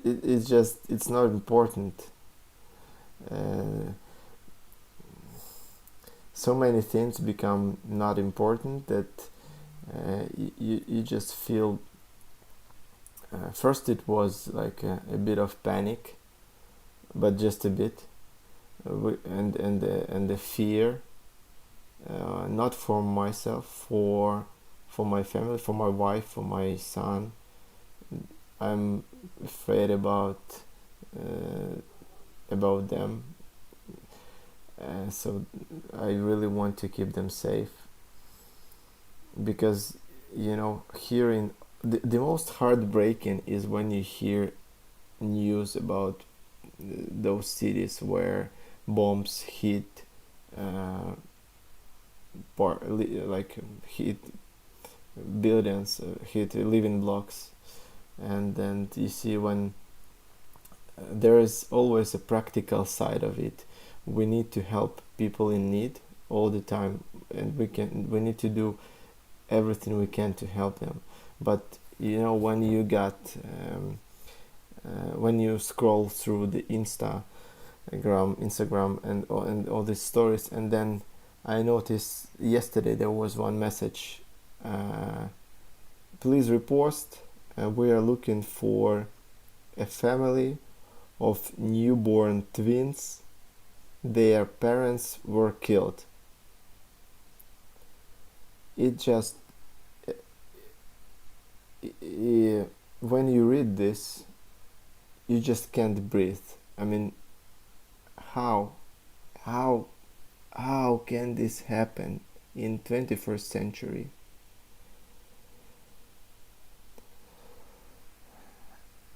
it's just, it's not important. Uh, so many things become not important that you just feel. First, it was like a bit of panic, but just a bit, and the fear, not for myself, for my family, for my wife, for my son. I'm afraid uh, about them, so I really want to keep them safe, because hearing the most heartbreaking is when you hear news about those cities where bombs hit, uh, like hit buildings, hit living blocks, and then you see when there is always a practical side of it. We need to help people in need all the time, and we need to do everything we can to help them. But when you got when you scroll through the Instagram and all these stories, and then I noticed yesterday there was one message: please repost. We are looking for a family of newborn twins. Their parents were killed. It just when you read this, you just can't breathe. I mean, how how how can this happen in 21st century?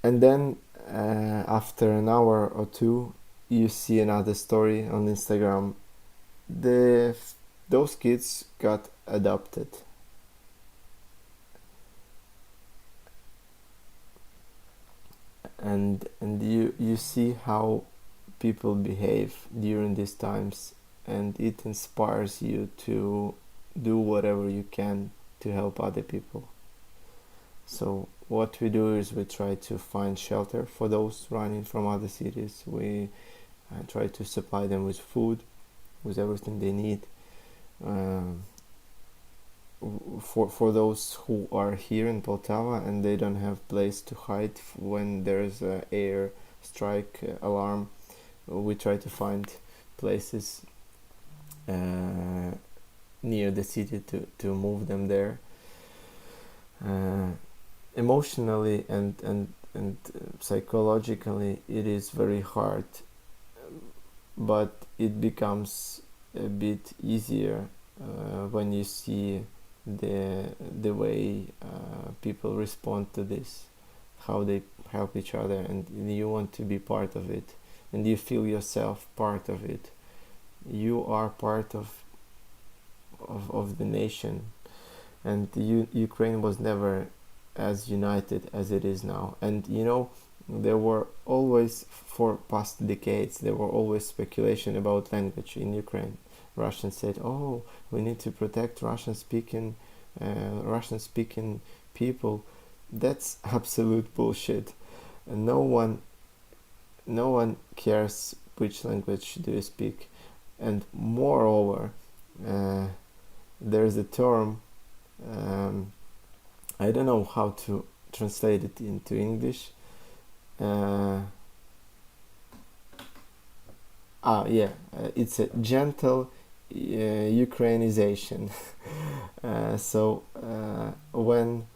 And then after an hour or two, you see another story on Instagram. Those kids got adopted. And you see how people behave during these times, and it inspires you to do whatever you can to help other people. So what we do is we try to find shelter for those running from other cities. We try to supply them with food, with everything they need. Um, for those who are here in Poltava and they don't have place to hide when there's a air strike alarm, we try to find places near the city to move them there. Emotionally and psychologically, it is very hard, but it becomes a bit easier when you see the way people respond to this, how they help each other, and you want to be part of it, and you feel yourself part of it. You are part of the nation, and Ukraine was never as united as it is now. And there were always, for past decades, there were always speculation about language in Ukraine. Russians said, "Oh, we need to protect Russian-speaking people." That's absolute bullshit. And no one cares which language do you speak. And moreover, there's a term. I don't know how to translate it into English. Yeah, it's a gentle Ukrainization. When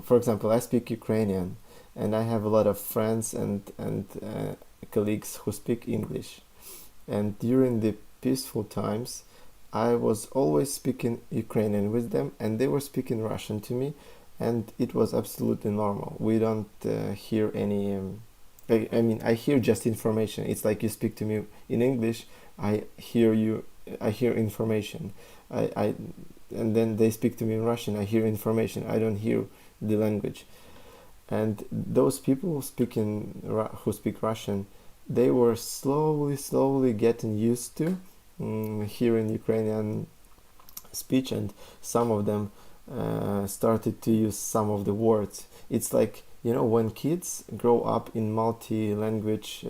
for example, I speak Ukrainian, and I have a lot of friends and colleagues who speak English. And during the peaceful times, I was always speaking Ukrainian with them, and they were speaking Russian to me, and it was absolutely normal. We don't hear any. I mean, I hear just information. It's like you speak to me in English, I hear you. I hear information. I and then they speak to me in Russian. I hear information. I don't hear the language. And those people who speak Russian, they were slowly getting used to hearing Ukrainian speech, and some of them started to use some of the words. It's like, when kids grow up in multi-language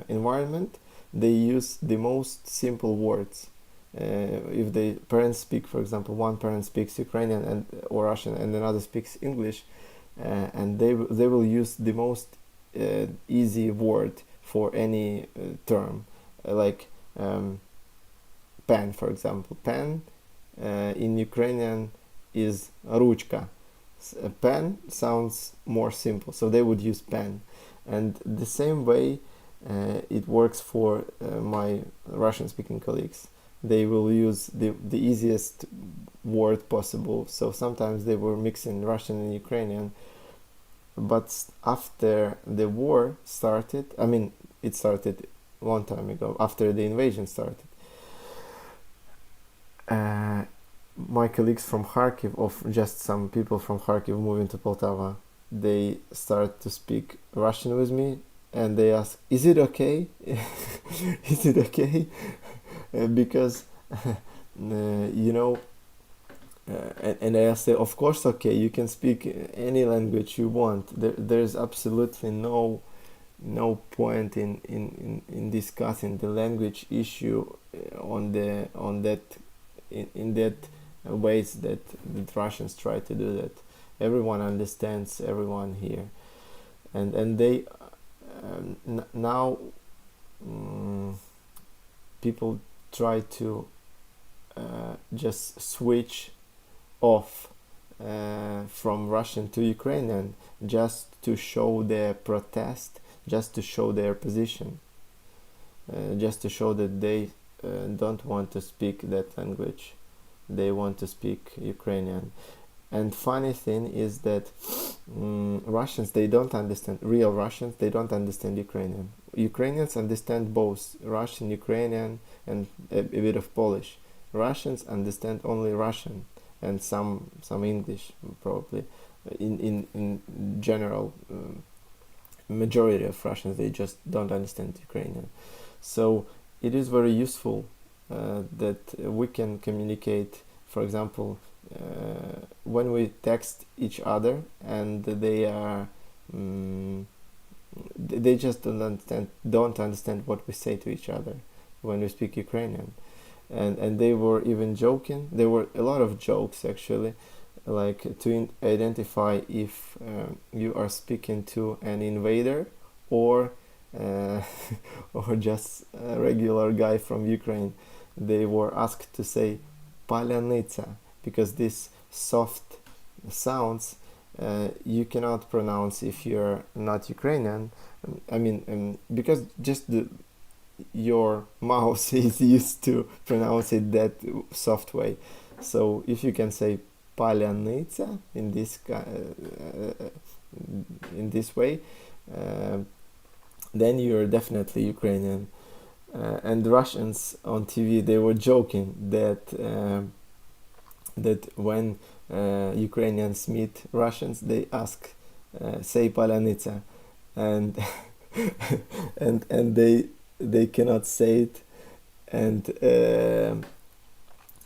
environment, they use the most simple words. If the parents speak, for example, one parent speaks Ukrainian or Russian, and another speaks English, and they will use the most easy word for any term, like pen, for example. Pen in Ukrainian is ruchka. Pen sounds more simple, so they would use pen. And the same way it works for my Russian-speaking colleagues. They will use the easiest word possible. So sometimes they were mixing Russian and Ukrainian. But after the war started, I mean, it started a long time ago, after the invasion started. My colleagues from Kharkiv, of just some people from Kharkiv moving to Poltava, they start to speak Russian with me, and they ask, "Is it okay? Is it okay?" Because and I say, "Of course, okay. You can speak any language you want. There's absolutely no point in discussing the language issue on that ways that the Russians try to do that. Everyone understands everyone here, and they now people try to just switch off from Russian to Ukrainian, just to show their protest, just to show their position, just to show that they don't want to speak that language. They want to speak Ukrainian. And funny thing is that Russians, they don't understand, real Russians, they don't understand Ukrainian. Ukrainians understand both Russian, Ukrainian, and a bit of Polish. Russians understand only Russian and some English, probably. In general, majority of Russians, they just don't understand Ukrainian. So it is very useful that we can communicate, for example, when we text each other and they are they just don't understand what we say to each other when we speak Ukrainian. And they were even joking. There were a lot of jokes, actually, like to identify if you are speaking to an invader or or just a regular guy from Ukraine. They were asked to say "palyanitsa" because these soft sounds you cannot pronounce if you're not Ukrainian. I mean, because just your mouth is used to pronounce it that soft way. So if you can say "palyanitsa" in this way, then you're definitely Ukrainian. And Russians on TV, they were joking that that when Ukrainians meet Russians, they ask, say "palyanitsa," and and they cannot say it,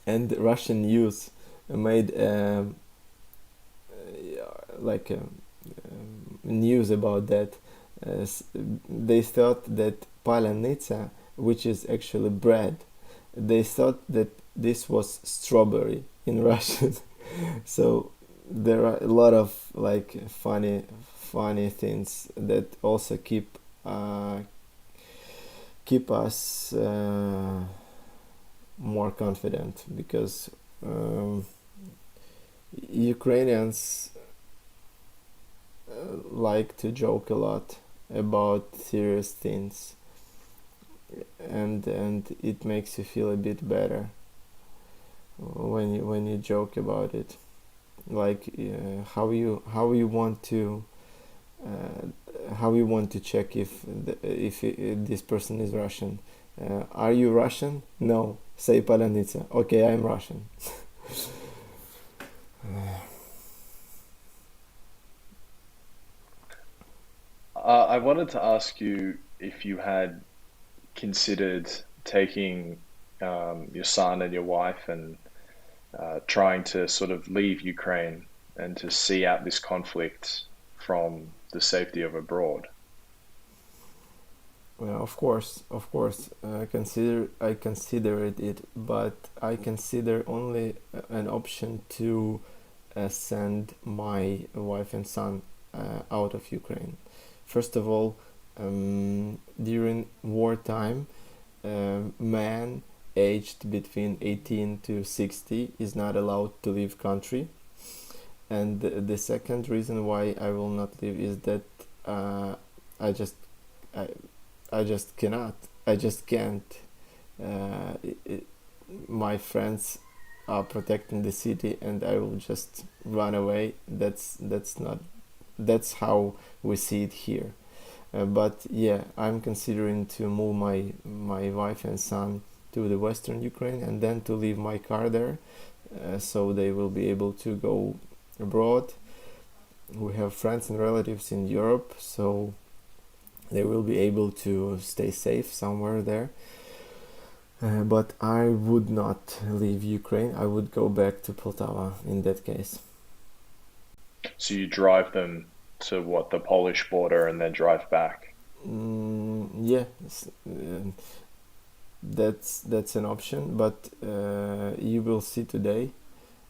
and Russian youth made like news about that. They thought that "palyanitsa," which is actually bread, they thought that this was strawberry in Russian. So there are a lot of like funny things that also keep keep us more confident, because Ukrainians like to joke a lot about serious things, and it makes you feel a bit better when you joke about it, like how you want to check if this person is Russian. Are you Russian? No. Say Palanitsa. Okay, I'm Russian. I wanted to ask you if you had considered taking your son and your wife and trying to sort of leave Ukraine and to see out this conflict from the safety of abroad. Well, of course, I consider it, but I consider only an option to send my wife and son out of Ukraine. First of all, during wartime, man aged between 18 to 60 is not allowed to leave country. And the second reason why I will not leave is that I just I, I just cannot. I just can't. My friends are protecting the city, and I will just run away. That's not. That's how we see it here. But yeah, I'm considering to move my wife and son to the western Ukraine, and then to leave my car there, so they will be able to go abroad. We have friends and relatives in Europe, so they will be able to stay safe somewhere there. But I would not leave Ukraine. I would go back to Poltava in that case. So you drive them to what, the Polish border and then drive back. Yeah, that's an option, but you will see today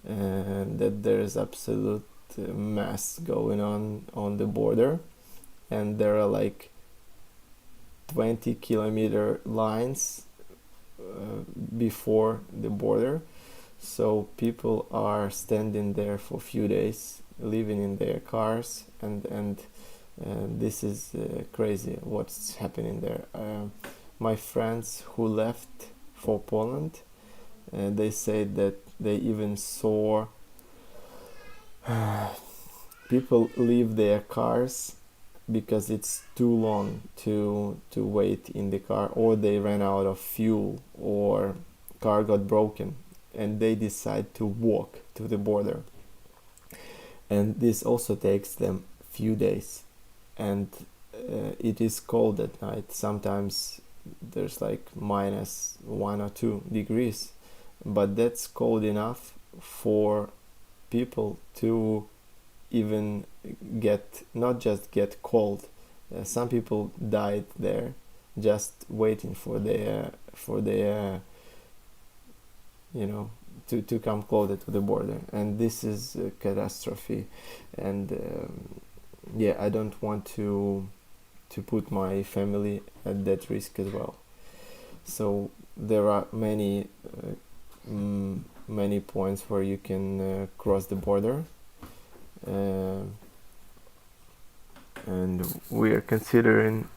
that there is absolute mess going on the border, and there are like 20-kilometer lines before the border, so people are standing there for a few days, living in their cars, and this is crazy what's happening there. My friends who left for Poland, they said that they even saw people leave their cars because it's too long to wait in the car, or they ran out of fuel, or car got broken, and they decide to walk to the border. And this also takes them few days, and it is cold at night. Sometimes there's like -1 or 2 degrees, but that's cold enough for people to even not just get cold. Some people died there just waiting for their to come closer to the border, and this is a catastrophe. And yeah, I don't want to put my family at that risk as well. So there are many points where you can cross the border, and we're considering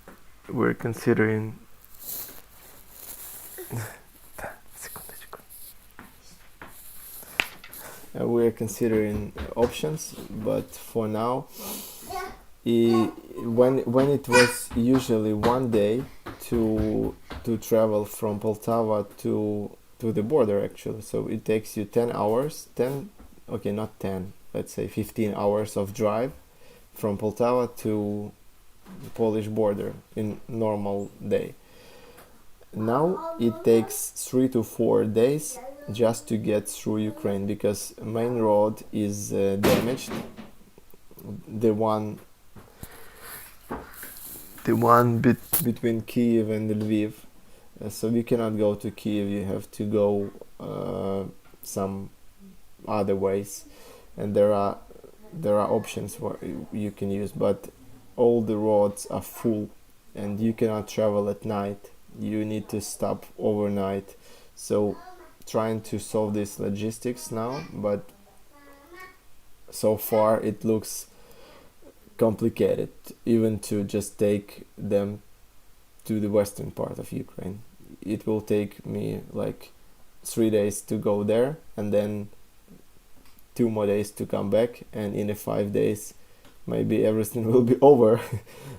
we're considering options, but for now, when it was usually 1 day to travel from Poltava to the border, actually, so it takes you 10 hours, not 10, let's say 15 hours of drive from Poltava to the Polish border in normal day. Now it takes 3 to 4 days just to get through Ukraine, because main road is damaged. The one between Kyiv and Lviv. So we cannot go to Kyiv. You have to go some other ways, and there are options where you can use, but all the roads are full, and you cannot travel at night. you need to stop overnight. So trying to solve this logistics now, but so far it looks complicated even to just take them to the western part of Ukraine. It will take me like 3 days to go there, and then 2 more days to come back, and in the 5 days maybe everything will be over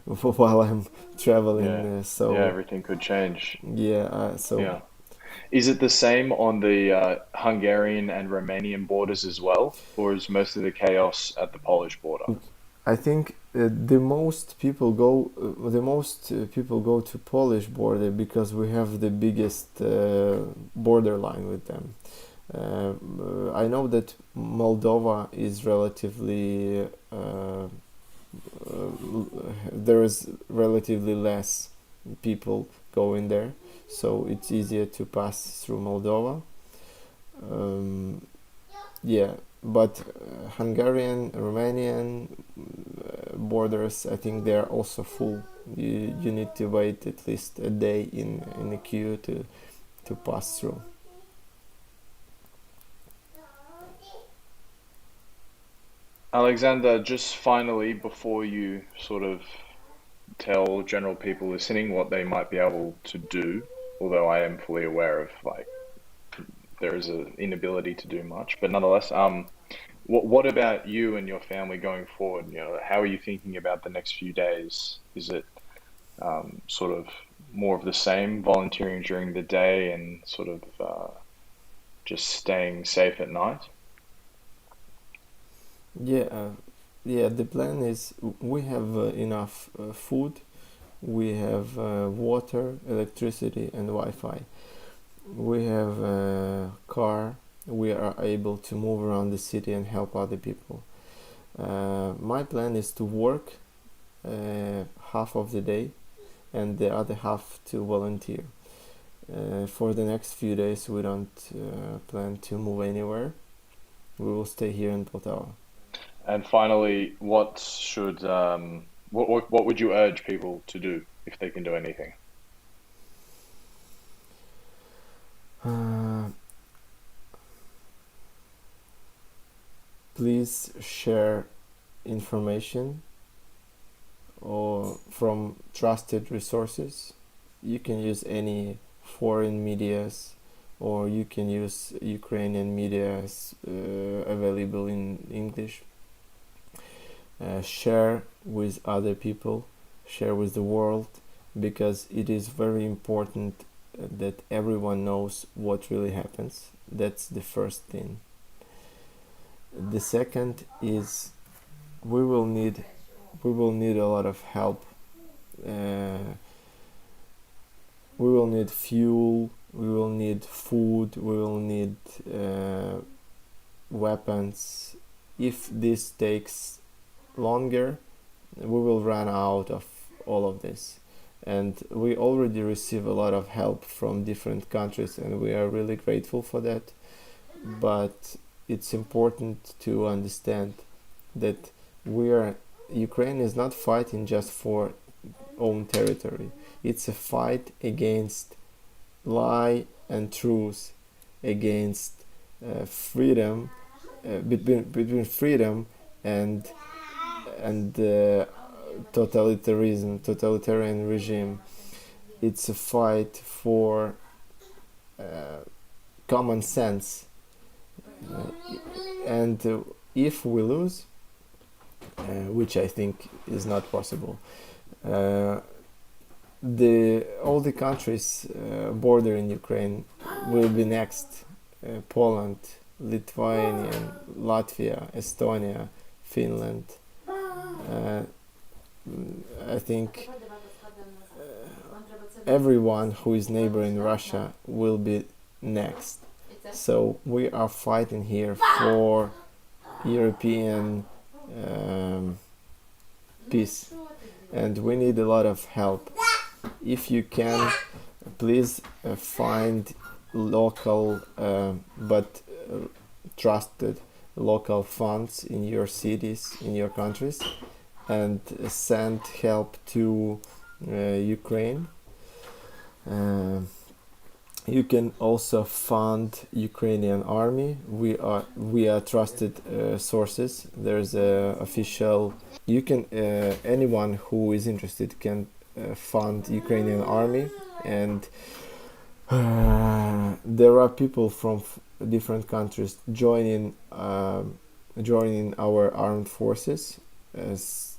while I'm traveling. Yeah. So Yeah, everything could change. yeah, so Yeah. Is it the same on the Hungarian and Romanian borders as well, or is most of the chaos at the Polish border? I think the most people go to Polish border because we have the biggest borderline with them. I know that Moldova is relatively there is relatively less people going there, so it's easier to pass through Moldova. Yeah, but Hungarian, Romanian borders, I think they are also full. You need to wait at least a day in a queue to pass through. Alexander, just finally, before you sort of tell general people listening what they might be able to do, although I am fully aware of like there is an inability to do much, but nonetheless, what about you and your family going forward? You know, how are you thinking about the next few days? Is it sort of more of the same, volunteering during the day and sort of just staying safe at night? Yeah, yeah. The plan is we have enough food, we have water, electricity, and Wi-Fi. We have a car. We are able to move around the city and help other people. My plan is to work half of the day and the other half to volunteer. For the next few days, we don't plan to move anywhere. We will stay here in Poltava. And finally, what would you urge people to do if they can do anything? Uh, Please share information or from trusted resources. You can use any foreign medias, or you can use Ukrainian medias available in English. Share with other people, share with the world, because it is very important that everyone knows what really happens. That's the first thing. The second is we will need a lot of help. We will need fuel, we will need food, we will need weapons. If this takes longer, we will run out of all of this. And we already receive a lot of help from different countries, and we are really grateful for that. But it's important to understand that Ukraine is not fighting just for own territory. It's a fight against lie and truth, against freedom, between freedom and totalitarian regime. It's a fight for common sense. And if we lose, which I think is not possible, all the countries bordering Ukraine will be next. Poland, Lithuania, Latvia, Estonia, Finland. I think everyone who is neighboring Russia will be next. So we are fighting here for European peace, and we need a lot of help. If you can, please find local but trusted local funds in your cities, in your countries, and send help to Ukraine. You can also fund Ukrainian army. We are trusted sources. There's a official. You can anyone who is interested can fund Ukrainian army, and there are people from different countries joining our armed forces.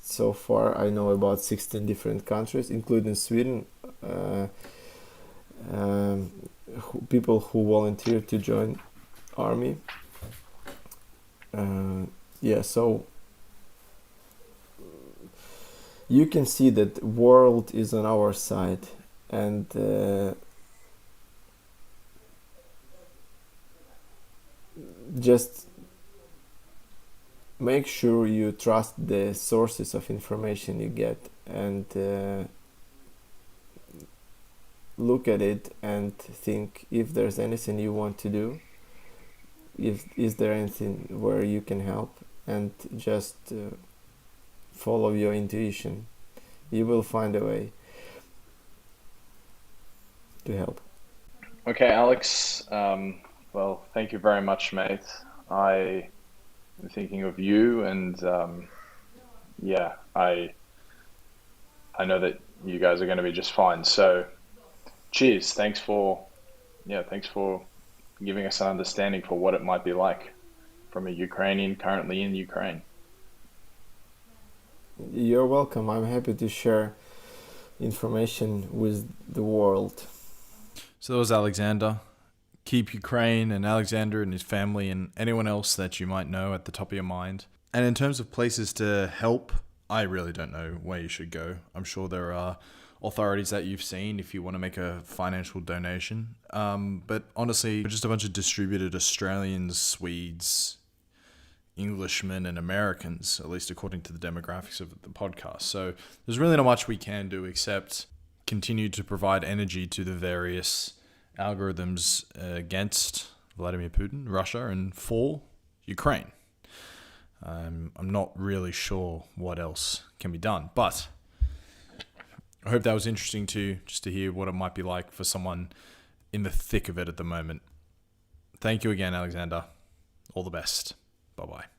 So far, I know about 16 different countries, including Sweden. People who volunteer to join army. So you can see that the world is on our side, and just make sure you trust the sources of information you get, and look at it and think if there's anything you want to do, if is there anything where you can help, and just follow your intuition. You will find a way to help. Okay, Alex. Well, thank you very much, mate. I am thinking of you, and yeah, I know that you guys are going to be just fine. So, cheers. Thanks for giving us an understanding for what it might be like from a Ukrainian currently in Ukraine. You're welcome. I'm happy to share information with the world. So that was Alexander. Keep Ukraine and Alexander and his family and anyone else that you might know at the top of your mind. And in terms of places to help, I really don't know where you should go. I'm sure there are authorities that you've seen if you want to make a financial donation. But honestly, we're just a bunch of distributed Australians, Swedes, Englishmen and Americans, at least according to the demographics of the podcast. So there's really not much we can do except continue to provide energy to the various algorithms against Vladimir Putin, Russia, and for Ukraine. I'm not really sure what else can be done, but I hope that was interesting too, just to hear what it might be like for someone in the thick of it at the moment. Thank you again, Alexander. All the best. Bye-bye.